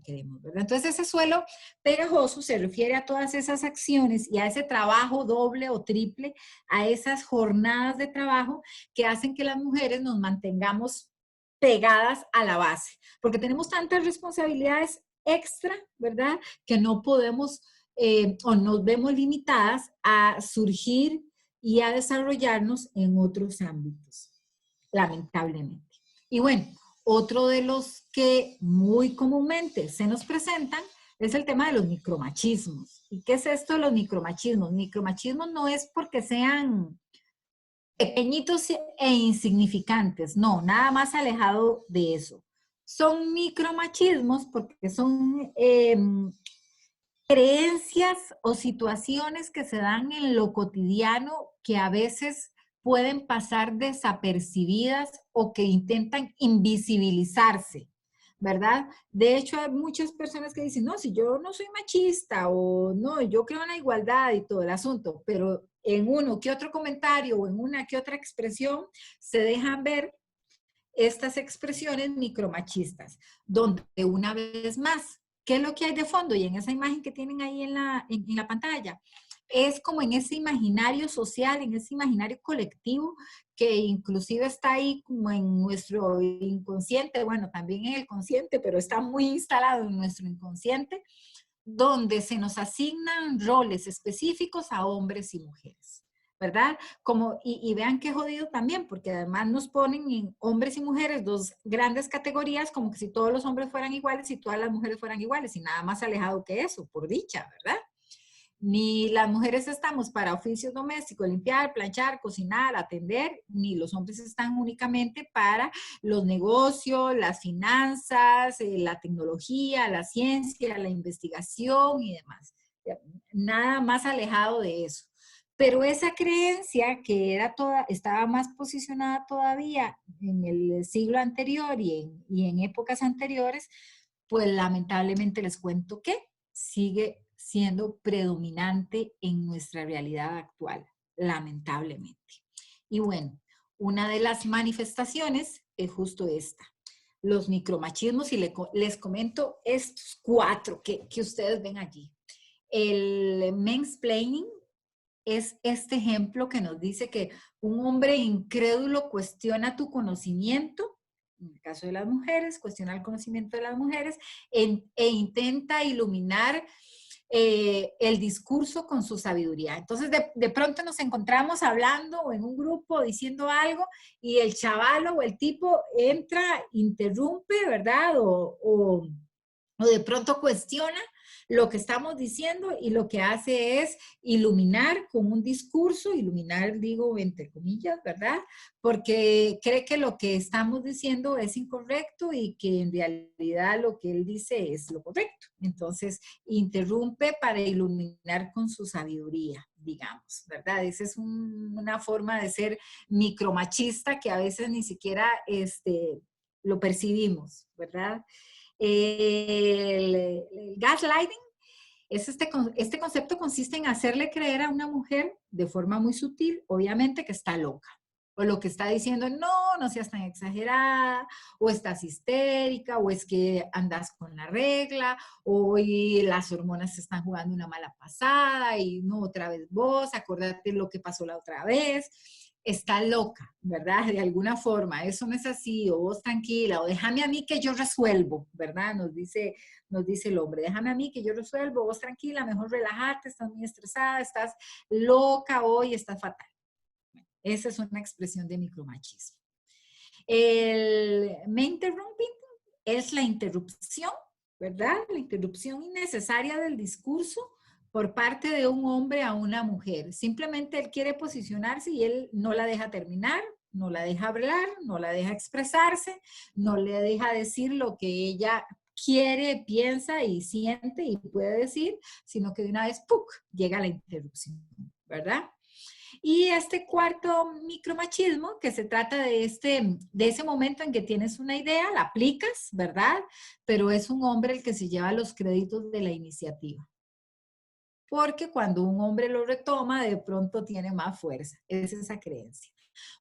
queremos, ¿verdad? Entonces, ese suelo pegajoso se refiere a todas esas acciones y a ese trabajo doble o triple, a esas jornadas de trabajo que hacen que las mujeres nos mantengamos pegadas a la base, porque tenemos tantas responsabilidades extra, ¿verdad? Que no podemos o nos vemos limitadas a surgir y a desarrollarnos en otros ámbitos, lamentablemente. Y bueno, otro de los que muy comúnmente se nos presentan es el tema de los micromachismos. ¿Y qué es esto de los micromachismos? Micromachismos no es porque sean pequeñitos e insignificantes, no, nada más alejado de eso. Son micromachismos porque son creencias o situaciones que se dan en lo cotidiano que a veces pueden pasar desapercibidas o que intentan invisibilizarse, ¿verdad? De hecho, hay muchas personas que dicen, no, si yo no soy machista o no, yo creo en la igualdad y todo el asunto, pero en uno que otro comentario o en una que otra expresión se dejan ver estas expresiones micromachistas, donde una vez más, ¿qué es lo que hay de fondo? Y en esa imagen que tienen ahí en la pantalla, es como en ese imaginario social, en ese imaginario colectivo, que inclusive está ahí como en nuestro inconsciente, bueno, también en el consciente, pero está muy instalado en nuestro inconsciente, donde se nos asignan roles específicos a hombres y mujeres, ¿verdad? Y vean qué jodido también, porque además nos ponen en hombres y mujeres dos grandes categorías, como que si todos los hombres fueran iguales y todas las mujeres fueran iguales, y nada más alejado que eso, por dicha, ¿verdad? Ni las mujeres estamos para oficios domésticos, limpiar, planchar, cocinar, atender, ni los hombres están únicamente para los negocios, las finanzas, la tecnología, la ciencia, la investigación y demás. Nada más alejado de eso. Pero esa creencia que estaba más posicionada todavía en el siglo anterior y en épocas anteriores, pues lamentablemente les cuento que sigue siendo predominante en nuestra realidad actual, lamentablemente. Y bueno, una de las manifestaciones es justo esta, los micromachismos, y les comento estos 4 que ustedes ven allí. El mansplaining es este ejemplo que nos dice que un hombre incrédulo cuestiona tu conocimiento, en el caso de las mujeres, cuestiona el conocimiento de las mujeres e intenta iluminar el discurso con su sabiduría. Entonces, de pronto nos encontramos hablando o en un grupo diciendo algo y el chavalo o el tipo entra, interrumpe, ¿verdad? O de pronto cuestiona lo que estamos diciendo y lo que hace es iluminar con un discurso, iluminar digo entre comillas, ¿verdad? Porque cree que lo que estamos diciendo es incorrecto y que en realidad lo que él dice es lo correcto. Entonces, interrumpe para iluminar con su sabiduría, digamos, ¿verdad? Esa es una forma de ser micromachista que a veces ni siquiera lo percibimos, ¿verdad? El gaslighting Este concepto consiste en hacerle creer a una mujer de forma muy sutil, obviamente, que está loca. O lo que está diciendo, no, no seas tan exagerada, o estás histérica, o es que andas con la regla, o y las hormonas se están jugando una mala pasada, y no, otra vez vos, acordate lo que pasó la otra vez. Está loca, ¿verdad? De alguna forma, eso no es así, o vos tranquila, o déjame a mí que yo resuelvo, ¿verdad? Nos dice el hombre, déjame a mí que yo resuelvo, vos tranquila, mejor relajarte, estás muy estresada, estás loca hoy, estás fatal. Esa es una expresión de micromachismo. El me interrumping es la interrupción, ¿verdad? La interrupción innecesaria del discurso por parte de un hombre a una mujer. Simplemente él quiere posicionarse y él no la deja terminar, no la deja hablar, no la deja expresarse, no le deja decir lo que ella quiere, piensa y siente y puede decir, sino que de una vez, ¡puc!, llega la interrupción, ¿verdad? Y este cuarto micromachismo, que se trata de ese momento en que tienes una idea, la aplicas, ¿verdad? Pero es un hombre el que se lleva los créditos de la iniciativa. Porque cuando un hombre lo retoma, de pronto tiene más fuerza. Es esa creencia.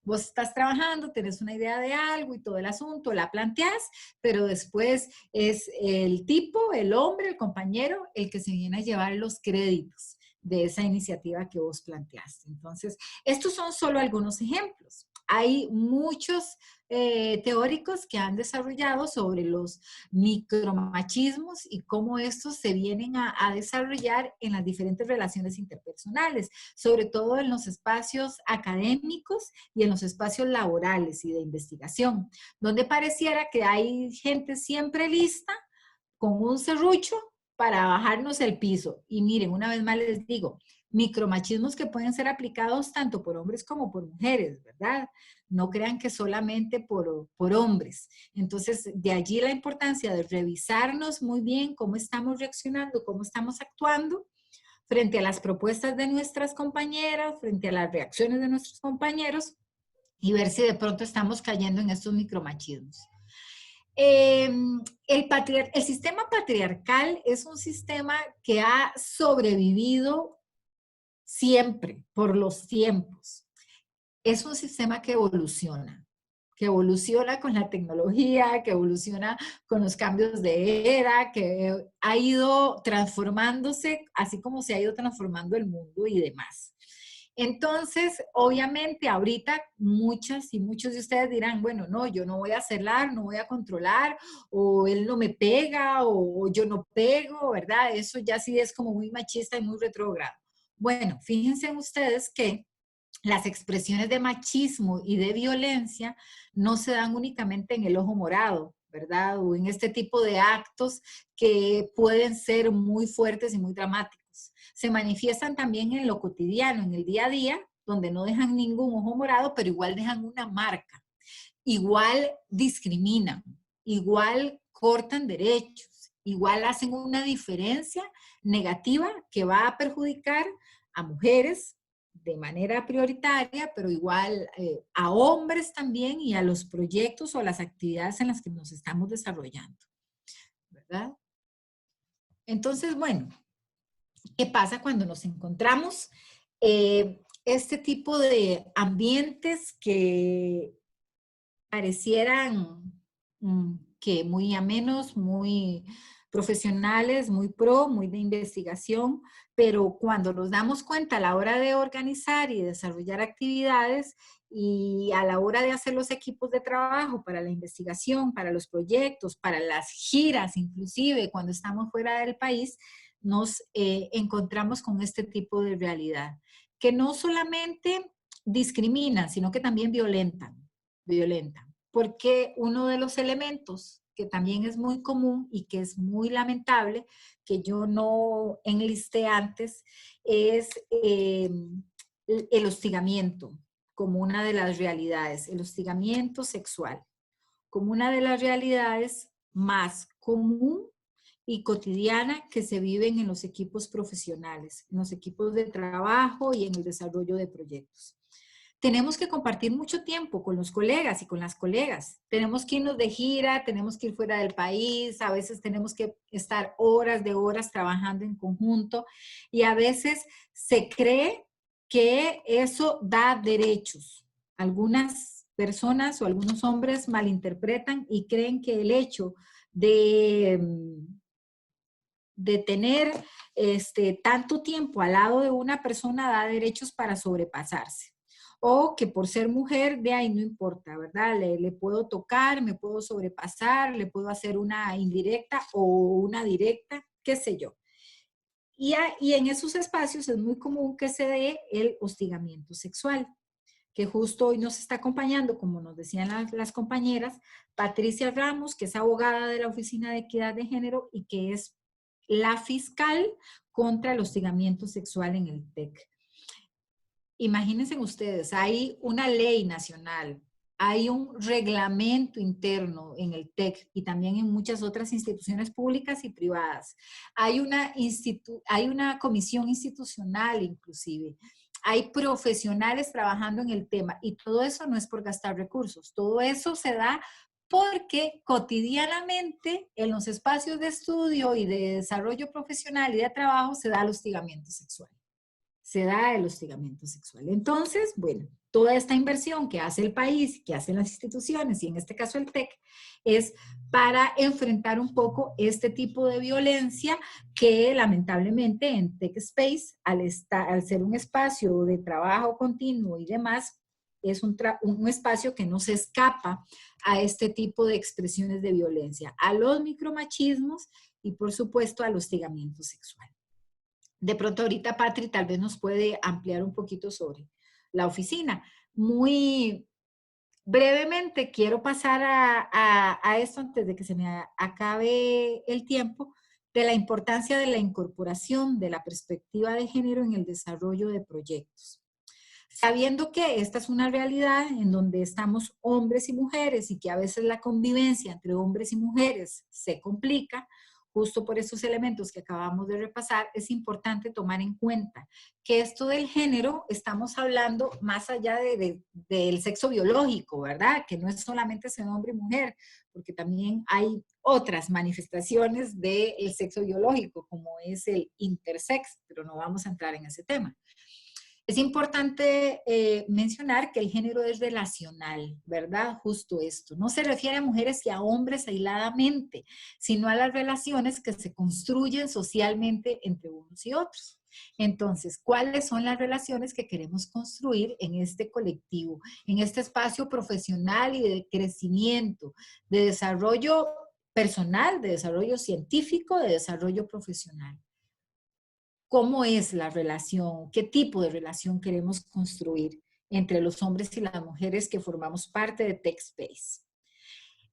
Vos estás trabajando, tenés una idea de algo y todo el asunto, la planteás, pero después es el tipo, el hombre, el compañero, el que se viene a llevar los créditos de esa iniciativa que vos planteaste. Entonces, estos son solo algunos ejemplos. Hay muchos teóricos que han desarrollado sobre los micromachismos y cómo estos se vienen a desarrollar en las diferentes relaciones interpersonales, sobre todo en los espacios académicos y en los espacios laborales y de investigación, donde pareciera que hay gente siempre lista con un serrucho para bajarnos el piso. Y miren, una vez más les digo, micromachismos que pueden ser aplicados tanto por hombres como por mujeres, ¿verdad? No crean que solamente por hombres. Entonces, de allí la importancia de revisarnos muy bien cómo estamos reaccionando, cómo estamos actuando frente a las propuestas de nuestras compañeras, frente a las reacciones de nuestros compañeros y ver si de pronto estamos cayendo en estos micromachismos. El sistema patriarcal es un sistema que ha sobrevivido siempre, por los tiempos. Es un sistema que evoluciona con la tecnología, que evoluciona con los cambios de era, que ha ido transformándose, así como se ha ido transformando el mundo y demás. Entonces, obviamente, ahorita muchas y muchos de ustedes dirán, bueno, no, yo no voy a celar, no voy a controlar, o él no me pega, o yo no pego, ¿verdad? Eso ya sí es como muy machista y muy retrógrado. Bueno, fíjense ustedes que las expresiones de machismo y de violencia no se dan únicamente en el ojo morado, ¿verdad? O en este tipo de actos que pueden ser muy fuertes y muy dramáticos. Se manifiestan también en lo cotidiano, en el día a día, donde no dejan ningún ojo morado, pero igual dejan una marca. Igual discriminan, igual cortan derechos, igual hacen una diferencia negativa que va a perjudicar a mujeres de manera prioritaria, pero igual a hombres también y a los proyectos o a las actividades en las que nos estamos desarrollando, ¿verdad? Entonces, bueno, ¿qué pasa cuando nos encontramos este tipo de ambientes que parecieran que muy amenos, muy profesionales, muy muy de investigación, pero cuando nos damos cuenta a la hora de organizar y desarrollar actividades y a la hora de hacer los equipos de trabajo para la investigación, para los proyectos, para las giras, inclusive cuando estamos fuera del país, nos encontramos con este tipo de realidad, que no solamente discriminan, sino que también violentan. Porque uno de los elementos que también es muy común y que es muy lamentable, que yo no enlisté antes, es el hostigamiento como una de las realidades, el hostigamiento sexual como una de las realidades más común y cotidiana que se viven en los equipos profesionales, en los equipos de trabajo y en el desarrollo de proyectos. tenemos que compartir mucho tiempo con los colegas y con las colegas. Tenemos que irnos de gira, tenemos que ir fuera del país, a veces tenemos que estar horas de horas trabajando en conjunto y a veces se cree que eso da derechos. Algunas personas o algunos hombres malinterpretan y creen que el hecho de tener tanto tiempo al lado de una persona da derechos para sobrepasarse. O que por ser mujer, de ahí no importa, ¿verdad? Le puedo tocar, me puedo sobrepasar, le puedo hacer una indirecta o una directa, qué sé yo. Y en esos espacios es muy común que se dé el hostigamiento sexual, que justo hoy nos está acompañando, como nos decían las compañeras, Patricia Ramos, que es abogada de la Oficina de Equidad de Género y que es la fiscal contra el hostigamiento sexual en el TEC. Imagínense ustedes, hay una ley nacional, hay un reglamento interno en el TEC y también en muchas otras instituciones públicas y privadas. Hay una comisión institucional inclusive. Hay profesionales trabajando en el tema y todo eso no es por gastar recursos. Todo eso se da porque cotidianamente en los espacios de estudio y de desarrollo profesional y de trabajo se da el hostigamiento sexual. Se da el hostigamiento sexual. Entonces, bueno, toda esta inversión que hace el país, que hacen las instituciones, y en este caso el TEC, es para enfrentar un poco este tipo de violencia que lamentablemente en Tech Space, al ser un espacio de trabajo continuo y demás, es un espacio que no se escapa a este tipo de expresiones de violencia, a los micromachismos y por supuesto al hostigamiento sexual. De pronto ahorita Patri tal vez nos puede ampliar un poquito sobre la oficina. Muy brevemente quiero pasar a esto antes de que se me acabe el tiempo, de la importancia de la incorporación de la perspectiva de género en el desarrollo de proyectos. Sabiendo que esta es una realidad en donde estamos hombres y mujeres y que a veces la convivencia entre hombres y mujeres se complica, justo por esos elementos que acabamos de repasar, es importante tomar en cuenta que esto del género estamos hablando más allá del sexo biológico, ¿verdad? Que no es solamente ser hombre y mujer, porque también hay otras manifestaciones del sexo biológico, como es el intersex, pero no vamos a entrar en ese tema. Es importante mencionar que el género es relacional, ¿verdad? Justo esto. No se refiere a mujeres y a hombres aisladamente, sino a las relaciones que se construyen socialmente entre unos y otros. Entonces, ¿cuáles son las relaciones que queremos construir en este colectivo, en este espacio profesional y de crecimiento, de desarrollo personal, de desarrollo científico, de desarrollo profesional? ¿Cómo es la relación? ¿Qué tipo de relación queremos construir entre los hombres y las mujeres que formamos parte de TechSpace?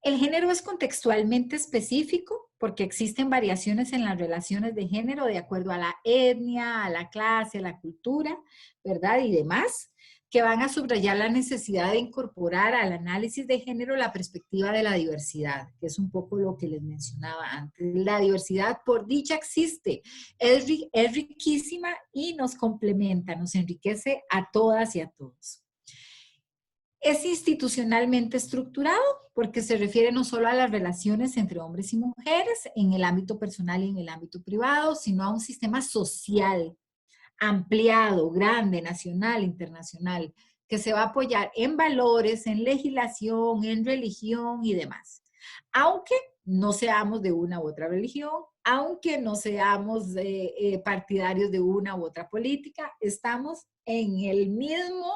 El género es contextualmente específico porque existen variaciones en las relaciones de género de acuerdo a la etnia, a la clase, a la cultura, ¿verdad? Y demás, que van a subrayar la necesidad de incorporar al análisis de género la perspectiva de la diversidad, que es un poco lo que les mencionaba antes. La diversidad por dicha existe, es riquísima y nos complementa, nos enriquece a todas y a todos. Es institucionalmente estructurado porque se refiere no solo a las relaciones entre hombres y mujeres en el ámbito personal y en el ámbito privado, sino a un sistema social ampliado, grande, nacional, internacional, que se va a apoyar en valores, en legislación, en religión y demás. Aunque no seamos de una u otra religión, aunque no seamos partidarios de una u otra política, estamos en el mismo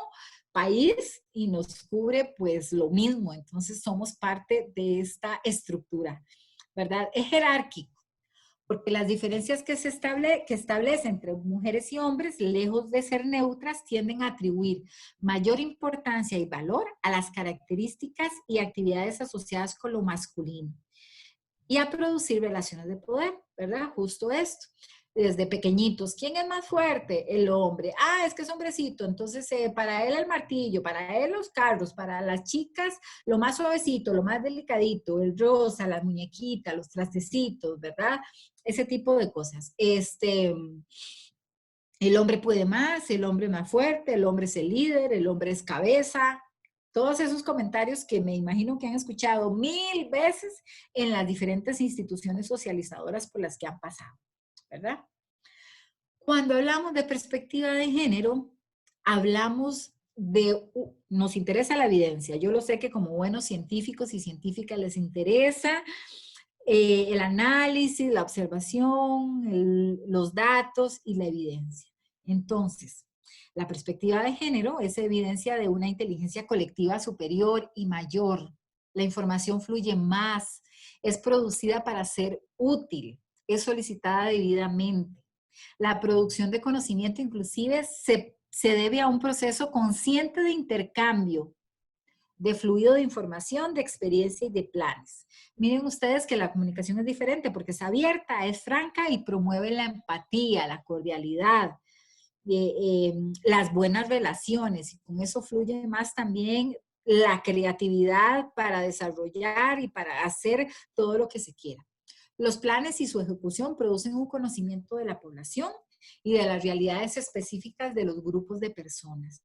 país y nos cubre pues lo mismo. Entonces somos parte de esta estructura, ¿verdad? Es jerárquico, porque las diferencias que establece entre mujeres y hombres, lejos de ser neutras, tienden a atribuir mayor importancia y valor a las características y actividades asociadas con lo masculino y a producir relaciones de poder, ¿verdad? Justo esto. Desde pequeñitos, ¿quién es más fuerte? El hombre. Ah, es que es hombrecito, entonces para él el martillo, para él los carros, para las chicas lo más suavecito, lo más delicadito, el rosa, la muñequita, los trastecitos, ¿verdad? Ese tipo de cosas. El hombre puede más, el hombre más fuerte, el hombre es el líder, el hombre es cabeza. Todos esos comentarios que me imagino que han escuchado 1000 veces en las diferentes instituciones socializadoras por las que han pasado, ¿verdad? Cuando hablamos de perspectiva de género, hablamos nos interesa la evidencia. Yo lo sé que como buenos científicos y científicas les interesa el análisis, la observación, los datos y la evidencia. Entonces, la perspectiva de género es evidencia de una inteligencia colectiva superior y mayor. La información fluye más, es producida para ser útil, es solicitada debidamente. La producción de conocimiento inclusive se debe a un proceso consciente de intercambio, de fluido de información, de experiencia y de planes. Miren ustedes que la comunicación es diferente porque es abierta, es franca y promueve la empatía, la cordialidad, las buenas relaciones, y con eso fluye más también la creatividad para desarrollar y para hacer todo lo que se quiera. Los planes y su ejecución producen un conocimiento de la población y de las realidades específicas de los grupos de personas.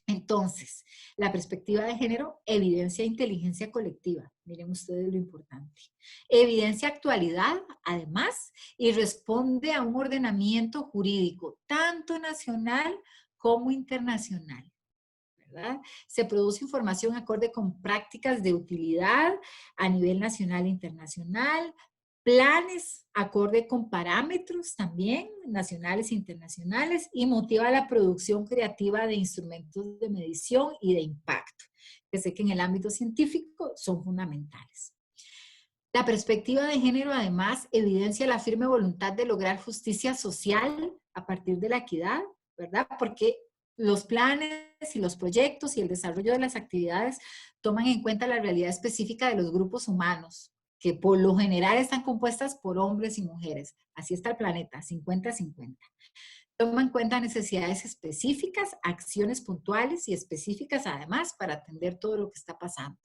Entonces, la perspectiva de género evidencia inteligencia colectiva. Miren ustedes lo importante. Evidencia actualidad, además, y responde a un ordenamiento jurídico, tanto nacional como internacional, ¿verdad? Se produce información acorde con prácticas de utilidad a nivel nacional e internacional, planes acorde con parámetros también nacionales e internacionales, y motiva la producción creativa de instrumentos de medición y de impacto, que sé que en el ámbito científico son fundamentales. La perspectiva de género además evidencia la firme voluntad de lograr justicia social a partir de la equidad, ¿verdad? Porque los planes y los proyectos y el desarrollo de las actividades toman en cuenta la realidad específica de los grupos humanos, que por lo general están compuestas por hombres y mujeres. Así está el planeta, 50-50. Toma en cuenta necesidades específicas, acciones puntuales y específicas además para atender todo lo que está pasando.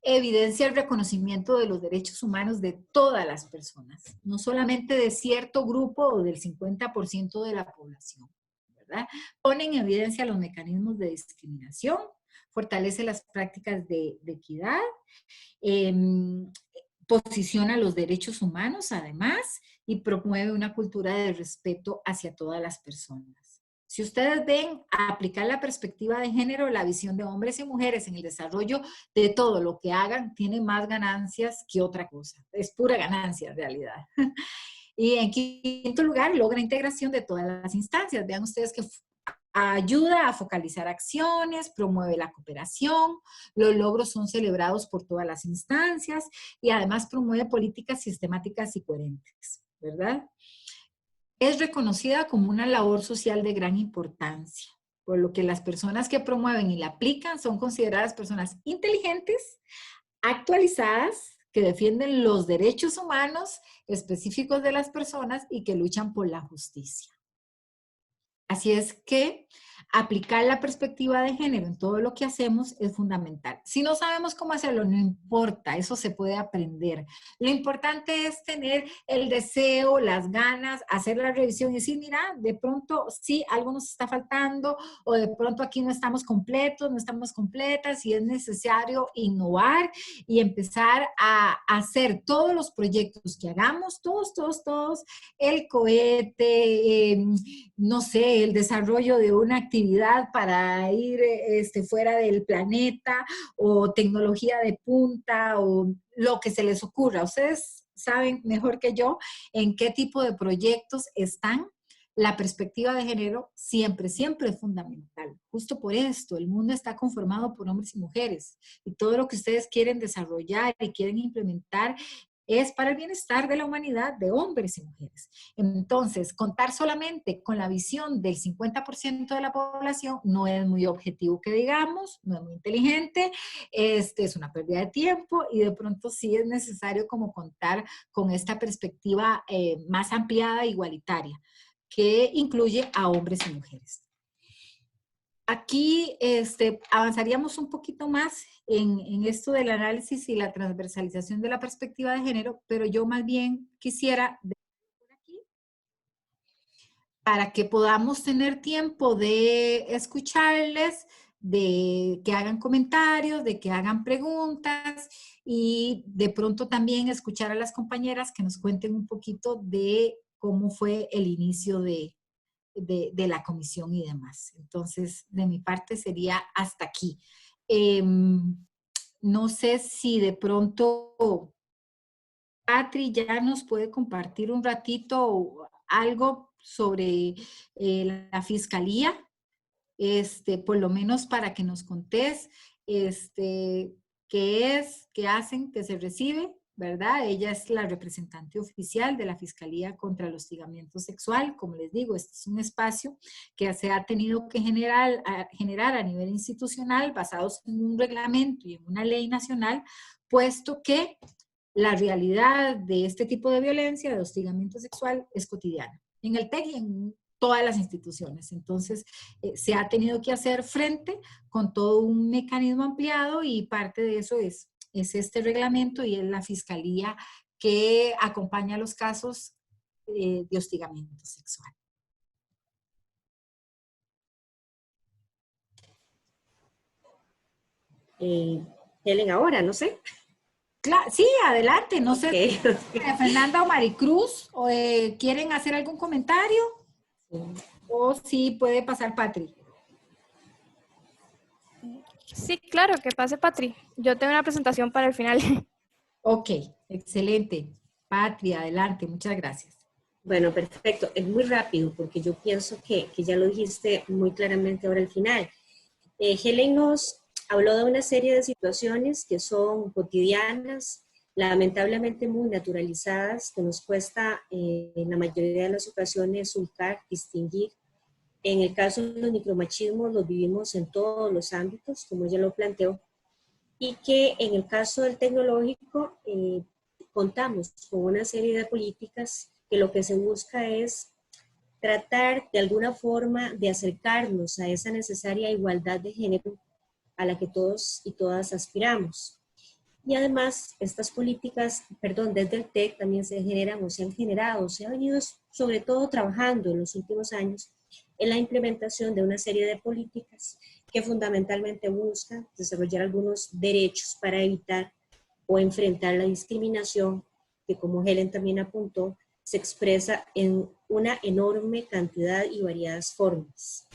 Evidencia el reconocimiento de los derechos humanos de todas las personas, no solamente de cierto grupo o del 50% de la población, ¿verdad? Pone en evidencia los mecanismos de discriminación, fortalece las prácticas de equidad, posiciona los derechos humanos además y promueve una cultura de respeto hacia todas las personas. Si ustedes ven a aplicar la perspectiva de género, la visión de hombres y mujeres en el desarrollo de todo lo que hagan, tiene más ganancias que otra cosa. Es pura ganancia en realidad. Y en quinto lugar, logra integración de todas las instancias. Vean ustedes que ayuda a focalizar acciones, promueve la cooperación, los logros son celebrados por todas las instancias y además promueve políticas sistemáticas y coherentes, ¿verdad? Es reconocida como una labor social de gran importancia, por lo que las personas que promueven y la aplican son consideradas personas inteligentes, actualizadas, que defienden los derechos humanos específicos de las personas y que luchan por la justicia. Así es que aplicar la perspectiva de género en todo lo que hacemos es fundamental. Si no sabemos cómo hacerlo, no importa, eso se puede aprender. Lo importante es tener el deseo, las ganas, hacer la revisión y decir, mira, de pronto sí, algo nos está faltando, o de pronto aquí no estamos completos, no estamos completas, y es necesario innovar y empezar a hacer todos los proyectos que hagamos, todos, el cohete, no sé, el desarrollo de una actividad para ir fuera del planeta, o tecnología de punta, o lo que se les ocurra. Ustedes saben mejor que yo en qué tipo de proyectos están. La perspectiva de género siempre es fundamental. Justo por esto, el mundo está conformado por hombres y mujeres, y todo lo que ustedes quieren desarrollar y quieren implementar es para el bienestar de la humanidad, de hombres y mujeres. Entonces, contar solamente con la visión del 50% de la población no es muy objetivo que digamos, no es muy inteligente, es una pérdida de tiempo, y de pronto sí es necesario como contar con esta perspectiva más ampliada e igualitaria, que incluye a hombres y mujeres. Aquí avanzaríamos un poquito más en esto del análisis y la transversalización de la perspectiva de género, pero yo más bien quisiera por aquí para que podamos tener tiempo de escucharles, de que hagan comentarios, de que hagan preguntas y de pronto también escuchar a las compañeras que nos cuenten un poquito de cómo fue el inicio de la comisión y demás. Entonces, de mi parte sería hasta aquí. No sé si de pronto Patri ya nos puede compartir un ratito algo sobre la fiscalía, por lo menos para que nos contés qué es, qué hacen, qué se recibe, ¿verdad? Ella es la representante oficial de la Fiscalía contra el Hostigamiento Sexual. Como les digo, este es un espacio que se ha tenido que generar a nivel institucional basados en un reglamento y en una ley nacional, puesto que la realidad de este tipo de violencia, de hostigamiento sexual, es cotidiana en el TEC y en todas las instituciones. Entonces, se ha tenido que hacer frente con todo un mecanismo ampliado y parte de eso es este reglamento y es la fiscalía que acompaña los casos de hostigamiento sexual. Helen, ahora, no sé. Claro, sí, adelante. No Okay. sé, Fernanda o Maricruz, ¿quieren hacer algún comentario? Sí. O sí, puede pasar Patri. Sí, claro, que pase Patri. Yo tengo una presentación para el final. Ok, excelente. Patri, adelante, muchas gracias. Bueno, perfecto. Es muy rápido porque yo pienso que ya lo dijiste muy claramente ahora al final. Helen nos habló de una serie de situaciones que son cotidianas, lamentablemente muy naturalizadas, que nos cuesta en la mayoría de las ocasiones ubicar, distinguir. En el caso de los micromachismos los vivimos en todos los ámbitos, como ella lo planteó, y que en el caso del tecnológico contamos con una serie de políticas que lo que se busca es tratar de alguna forma de acercarnos a esa necesaria igualdad de género a la que todos y todas aspiramos. Y además, estas políticas, desde el TEC también se generan o se han generado, se ha venido sobre todo trabajando en los últimos años en la implementación de una serie de políticas que fundamentalmente buscan desarrollar algunos derechos para evitar o enfrentar la discriminación que, como Helen también apuntó, se expresa en una enorme cantidad y variadas formas.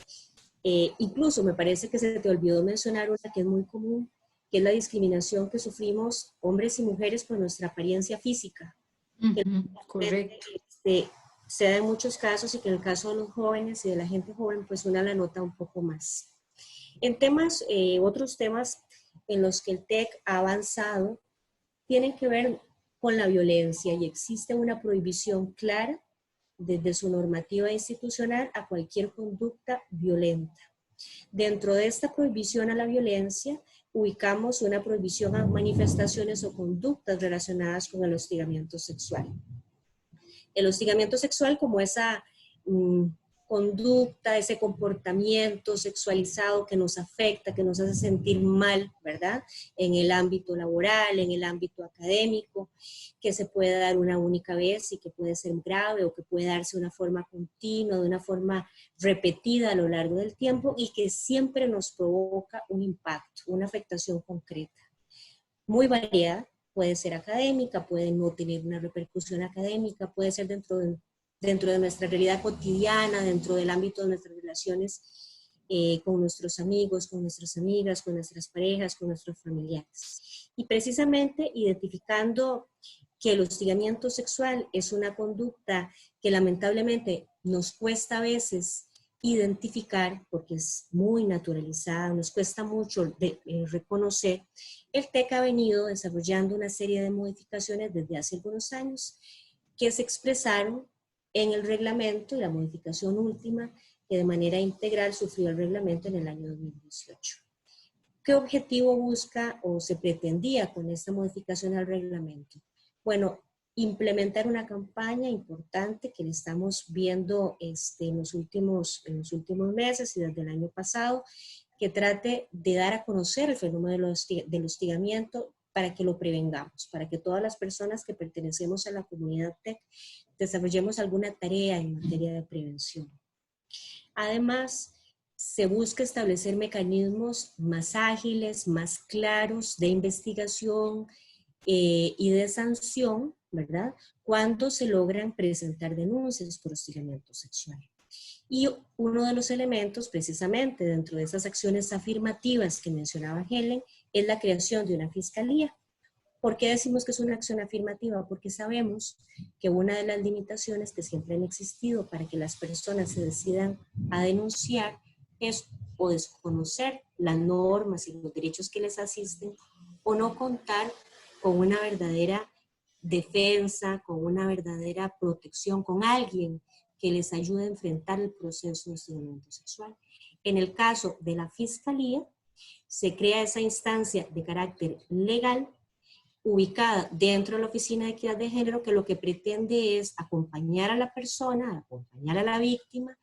Incluso me parece que se te olvidó mencionar una que es muy común, que es la discriminación que sufrimos hombres y mujeres por nuestra apariencia física. Correcto. Se da en muchos casos y que en el caso de los jóvenes y de la gente joven, pues una la nota un poco más. En temas, otros temas en los que el TEC ha avanzado, tienen que ver con la violencia y existe una prohibición clara desde su normativa institucional a cualquier conducta violenta. Dentro de esta prohibición a la violencia, ubicamos una prohibición a manifestaciones o conductas relacionadas con el hostigamiento sexual. El hostigamiento sexual como esa conducta, ese comportamiento sexualizado que nos afecta, que nos hace sentir mal, ¿verdad? En el ámbito laboral, en el ámbito académico, que se puede dar una única vez y que puede ser grave o que puede darse de una forma continua, de una forma repetida a lo largo del tiempo y que siempre nos provoca un impacto, una afectación concreta, muy variada. Puede ser académica, puede no tener una repercusión académica, puede ser dentro de nuestra realidad cotidiana, dentro del ámbito de nuestras relaciones con nuestros amigos, con nuestras amigas, con nuestras parejas, con nuestros familiares. Y precisamente identificando que el hostigamiento sexual es una conducta que lamentablemente nos cuesta a veces identificar, porque es muy naturalizada, nos cuesta mucho reconocer, el TEC ha venido desarrollando una serie de modificaciones desde hace algunos años que se expresaron en el reglamento y la modificación última que de manera integral sufrió el reglamento en el año 2018. ¿Qué objetivo busca o se pretendía con esta modificación al reglamento? Bueno, implementar una campaña importante que le estamos viendo en los últimos meses y desde el año pasado, que trate de dar a conocer el fenómeno del hostigamiento para que lo prevengamos, para que todas las personas que pertenecemos a la comunidad TEC desarrollemos alguna tarea en materia de prevención. Además, se busca establecer mecanismos más ágiles, más claros de investigación y de sanción, ¿verdad? Cuando se logran presentar denuncias por hostigamiento sexual. Y uno de los elementos, precisamente, dentro de esas acciones afirmativas que mencionaba Helen, es la creación de una fiscalía. ¿Por qué decimos que es una acción afirmativa? Porque sabemos que una de las limitaciones que siempre han existido para que las personas se decidan a denunciar es o desconocer las normas y los derechos que les asisten o no contar con una verdadera defensa, con una verdadera protección, con alguien que les ayude a enfrentar el proceso de hostigamiento sexual. En el caso de la Fiscalía, se crea esa instancia de carácter legal ubicada dentro de la Oficina de Equidad de Género, que lo que pretende es acompañar a la persona, acompañar a la víctima,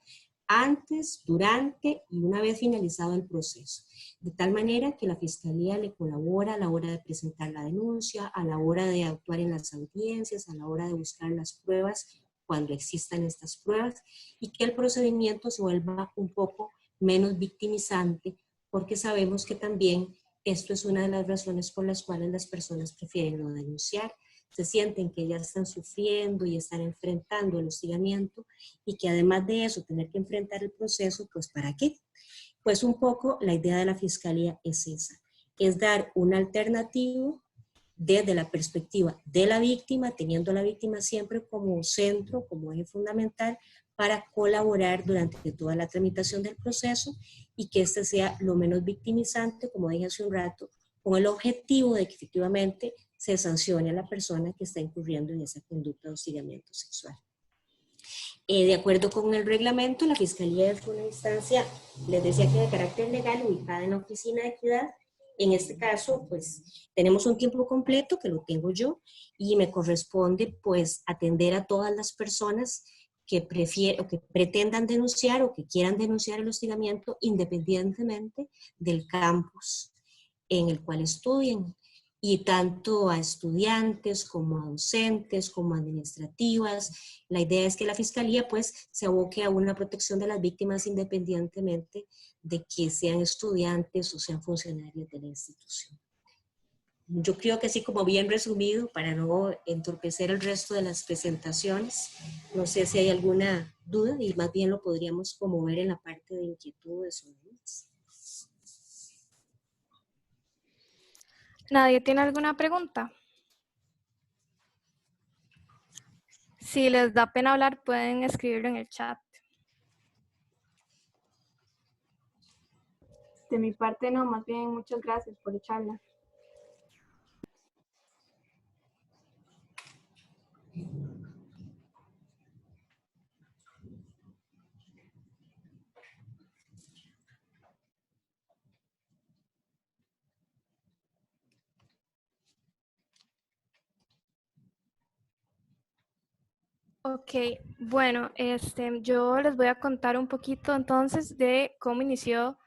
antes, durante y una vez finalizado el proceso. De tal manera que la Fiscalía le colabora a la hora de presentar la denuncia, a la hora de actuar en las audiencias, a la hora de buscar las pruebas cuando existan estas pruebas, y que el procedimiento se vuelva un poco menos victimizante, porque sabemos que también esto es una de las razones por las cuales las personas prefieren no denunciar. Se sienten que ya están sufriendo y están enfrentando el hostigamiento, y que además de eso, tener que enfrentar el proceso, pues ¿para qué? Pues un poco la idea de la Fiscalía es esa, es dar una alternativa desde la perspectiva de la víctima, teniendo a la víctima siempre como centro, como eje fundamental, para colaborar durante toda la tramitación del proceso y que este sea lo menos victimizante, como dije hace un rato, con el objetivo de que efectivamente se sancione a la persona que está incurriendo en esa conducta de hostigamiento sexual. De acuerdo con el reglamento, la Fiscalía es una instancia, les decía, que de carácter legal, ubicada en la Oficina de Equidad. En este caso, pues, tenemos un tiempo completo, que lo tengo yo, y me corresponde, pues, atender a todas las personas que pretendan denunciar o que quieran denunciar el hostigamiento, independientemente del campus en el cual estudien, y tanto a estudiantes como a docentes, como a administrativas. La idea es que la Fiscalía, pues, se aboque a una protección de las víctimas independientemente de que sean estudiantes o sean funcionarios de la institución. Yo creo que así como bien resumido, para no entorpecer el resto de las presentaciones, no sé si hay alguna duda y más bien lo podríamos como ver en la parte de inquietudes o dudas. ¿Nadie tiene alguna pregunta? Si les da pena hablar, pueden escribirlo en el chat. De mi parte no, más bien muchas gracias por la charla. Ok, bueno, yo les voy a contar un poquito entonces de cómo inició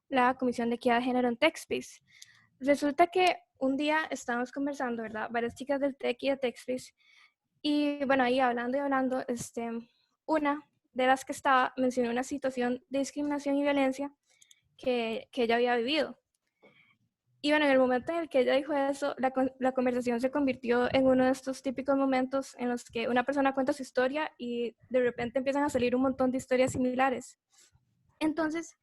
la Comisión de Equidad de Género en TechSpace. Resulta que un día estábamos conversando, ¿verdad? Varias chicas del Tech y de TechSpace, y bueno, ahí hablando y hablando, una de las que estaba mencionó una situación de discriminación y violencia que ella había vivido. Y bueno, en el momento en el que ella dijo eso, la conversación se convirtió en uno de estos típicos momentos en los que una persona cuenta su historia y de repente empiezan a salir un montón de historias similares. Entonces,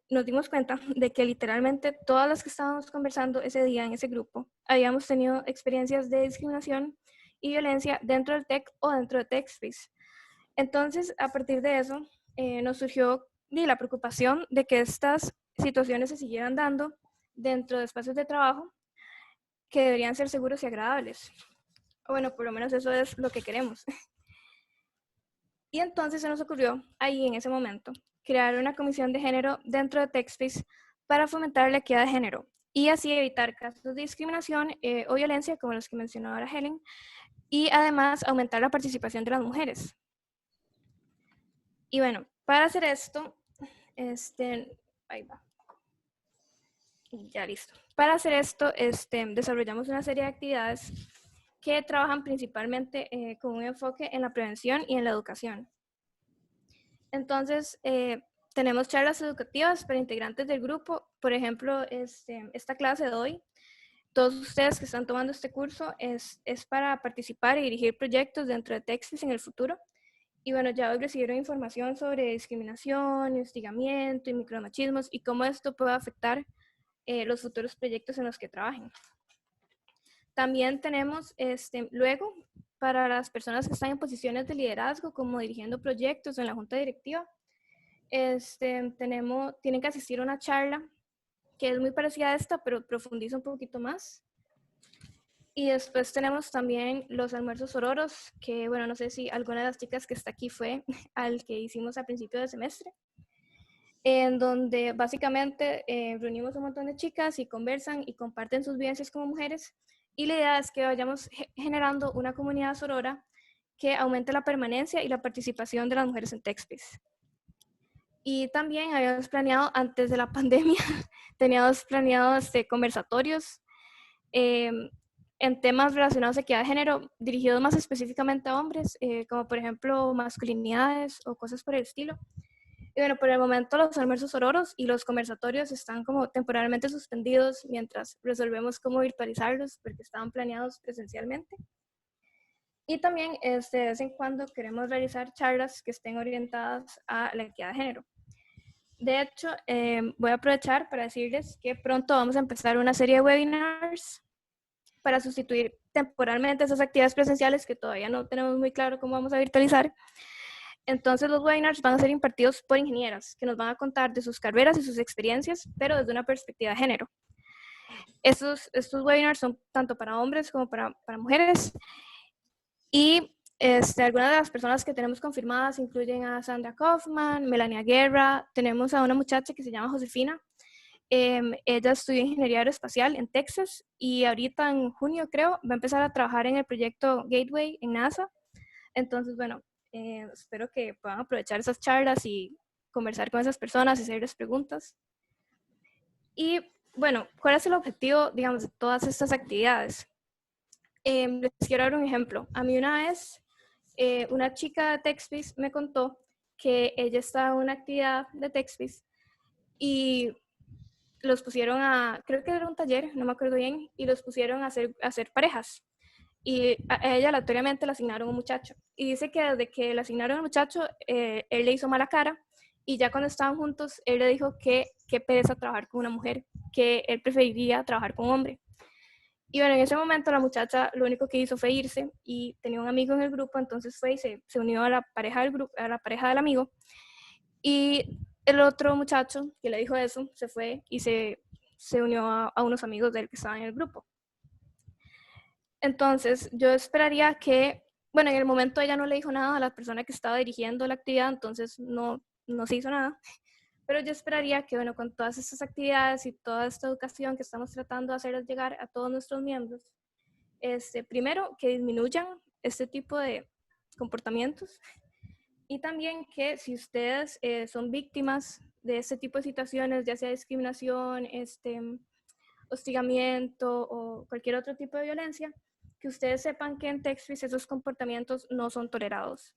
nos dimos cuenta de que literalmente todas las que estábamos conversando ese día en ese grupo habíamos tenido experiencias de discriminación y violencia dentro del tech o dentro de TechSpace. Entonces, a partir de eso, nos surgió la preocupación de que estas situaciones se siguieran dando dentro de espacios de trabajo que deberían ser seguros y agradables. Bueno, por lo menos eso es lo que queremos. Y entonces se nos ocurrió, ahí en ese momento, crear una comisión de género dentro de TechSpace para fomentar la equidad de género y así evitar casos de discriminación o violencia, como los que mencionó ahora Helen, y además aumentar la participación de las mujeres. Y bueno, para hacer esto, ahí va. Ya listo. Para hacer esto, desarrollamos una serie de actividades que trabajan principalmente con un enfoque en la prevención y en la educación. Entonces, tenemos charlas educativas para integrantes del grupo. Por ejemplo, esta clase de hoy, todos ustedes que están tomando este curso es para participar y dirigir proyectos dentro de Texas en el futuro. Y bueno, ya hoy recibieron información sobre discriminación, hostigamiento y micromachismos y cómo esto puede afectar los futuros proyectos en los que trabajen. También tenemos luego para las personas que están en posiciones de liderazgo, como dirigiendo proyectos en la junta directiva, tienen que asistir a una charla que es muy parecida a esta, pero profundiza un poquito más. Y después tenemos también los almuerzos sororos, que bueno, no sé si alguna de las chicas que está aquí fue al que hicimos a principio de semestre, en donde básicamente reunimos un montón de chicas y conversan y comparten sus vivencias como mujeres. Y la idea es que vayamos generando una comunidad sorora que aumente la permanencia y la participación de las mujeres en TechSpace. Y también habíamos planeado, antes de la pandemia, teníamos planeados conversatorios en temas relacionados a equidad de género, dirigidos más específicamente a hombres, como por ejemplo masculinidades o cosas por el estilo. Y bueno, por el momento los almuerzos sororos y los conversatorios están como temporalmente suspendidos mientras resolvemos cómo virtualizarlos porque estaban planeados presencialmente. Y también de vez en cuando queremos realizar charlas que estén orientadas a la equidad de género. De hecho, voy a aprovechar para decirles que pronto vamos a empezar una serie de webinars para sustituir temporalmente esas actividades presenciales que todavía no tenemos muy claro cómo vamos a virtualizar. Entonces los webinars van a ser impartidos por ingenieras que nos van a contar de sus carreras y sus experiencias, pero desde una perspectiva de género. Estos webinars son tanto para hombres como para mujeres. Y algunas de las personas que tenemos confirmadas incluyen a Sandra Kaufman, Melania Guerra, tenemos a una muchacha que se llama Josefina. Ella estudió ingeniería aeroespacial en Texas y ahorita en junio creo va a empezar a trabajar en el proyecto Gateway en NASA. Entonces, bueno, espero que puedan aprovechar esas charlas y conversar con esas personas y hacerles preguntas. Y bueno, ¿cuál es el objetivo, digamos, de todas estas actividades? Les quiero dar un ejemplo. A mí una vez, una chica de TechSpace me contó que ella estaba en una actividad de TechSpace y los pusieron a, creo que era un taller, no me acuerdo bien, y los pusieron a hacer parejas. Y a ella aleatoriamente le asignaron un muchacho. Y dice que desde que le asignaron al muchacho, él le hizo mala cara. Y ya cuando estaban juntos, él le dijo que qué pereza trabajar con una mujer, que él preferiría trabajar con un hombre. Y bueno, en ese momento la muchacha lo único que hizo fue irse y tenía un amigo en el grupo, entonces fue y se unió a la pareja del grupo, a la pareja del amigo. Y el otro muchacho que le dijo eso se fue y se unió a unos amigos de él que estaban en el grupo. Entonces, yo esperaría que, bueno, en el momento ella no le dijo nada a la persona que estaba dirigiendo la actividad, entonces no se hizo nada. Pero yo esperaría que, bueno, con todas estas actividades y toda esta educación que estamos tratando de hacerles llegar a todos nuestros miembros, primero, que disminuyan este tipo de comportamientos y también que si ustedes son víctimas de este tipo de situaciones, ya sea discriminación, hostigamiento o cualquier otro tipo de violencia, que ustedes sepan que en TechSpace esos comportamientos no son tolerados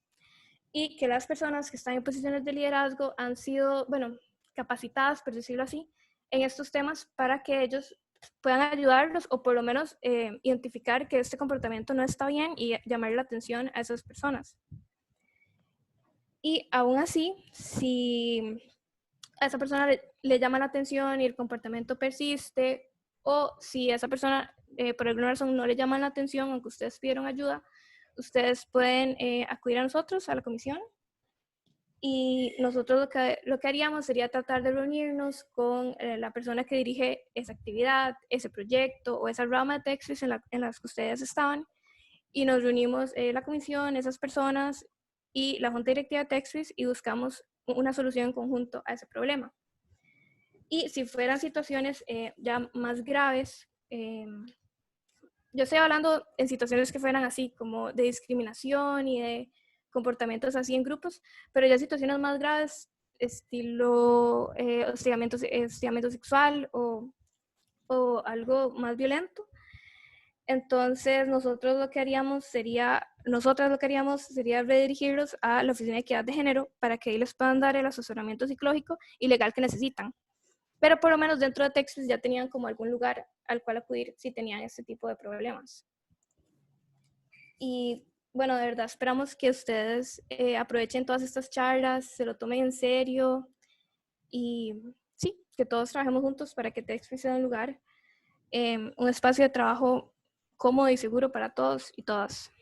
y que las personas que están en posiciones de liderazgo han sido, bueno, capacitadas, por decirlo así, en estos temas para que ellos puedan ayudarlos o por lo menos identificar que este comportamiento no está bien y llamar la atención a esas personas. Y aún así, si a esa persona le llama la atención y el comportamiento persiste, o si a esa persona por alguna razón no le llama la atención, aunque ustedes pidieron ayuda, ustedes pueden acudir a nosotros, a la comisión, y nosotros lo que haríamos sería tratar de reunirnos con la persona que dirige esa actividad, ese proyecto o esa rama de TechSpace en las que ustedes estaban, y nos reunimos la comisión, esas personas y la junta directiva de TechSpace y buscamos una solución en conjunto a ese problema. Y si fueran situaciones ya más graves, yo estoy hablando en situaciones que fueran así, como de discriminación y de comportamientos así en grupos, pero ya situaciones más graves, estilo hostigamiento sexual o algo más violento, Entonces, nosotras lo que haríamos sería redirigirlos a la Oficina de Equidad de Género para que ahí les puedan dar el asesoramiento psicológico y legal que necesitan. Pero por lo menos dentro de TechSpace ya tenían como algún lugar al cual acudir si tenían este tipo de problemas. Y bueno, de verdad, esperamos que ustedes aprovechen todas estas charlas, se lo tomen en serio y sí, que todos trabajemos juntos para que TechSpace sea un lugar, un espacio de trabajo cómodo y seguro para todos y todas.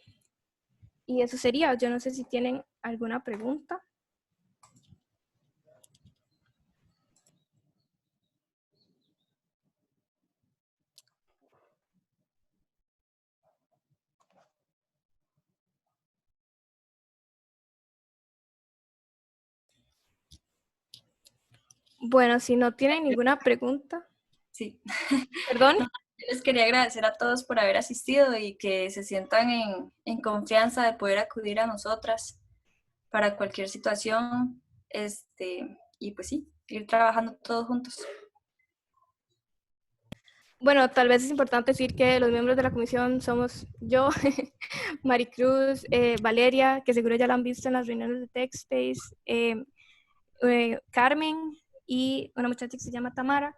Y eso sería, yo no sé si tienen alguna pregunta. Bueno, si no tienen ninguna pregunta. Sí. Perdón. Les quería agradecer a todos por haber asistido y que se sientan en confianza de poder acudir a nosotras para cualquier situación, y pues sí, ir trabajando todos juntos. Bueno, tal vez es importante decir que los miembros de la comisión somos yo, Maricruz, Valeria, que seguro ya la han visto en las reuniones de TechSpace, Carmen y una muchacha que se llama Tamara.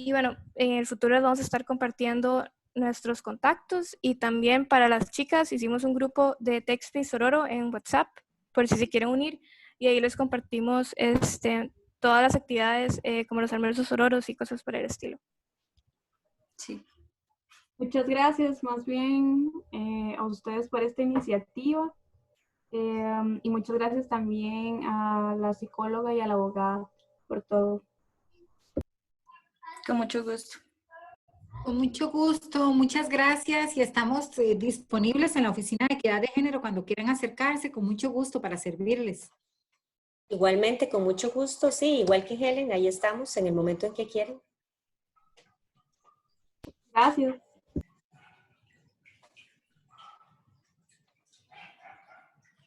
Y bueno, en el futuro les vamos a estar compartiendo nuestros contactos y también para las chicas hicimos un grupo de TechSpace Sororo en WhatsApp por si se quieren unir y ahí les compartimos todas las actividades como los almuerzos sororos y cosas por el estilo. Sí. Muchas gracias más bien a ustedes por esta iniciativa y muchas gracias también a la psicóloga y a la abogada por todo. Con mucho gusto. Con mucho gusto, muchas gracias y estamos disponibles en la Oficina de Equidad de Género cuando quieran acercarse, con mucho gusto para servirles. Igualmente, con mucho gusto, sí, igual que Helen, ahí estamos en el momento en que quieran. Gracias.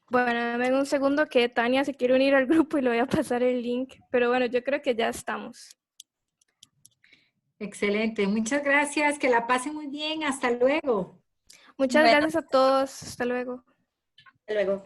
Bueno, dame un segundo que Tania se quiere unir al grupo y le voy a pasar el link, pero bueno, yo creo que ya estamos. Excelente, muchas gracias, que la pasen muy bien, hasta luego. Muchas gracias a todos, hasta luego. Hasta luego.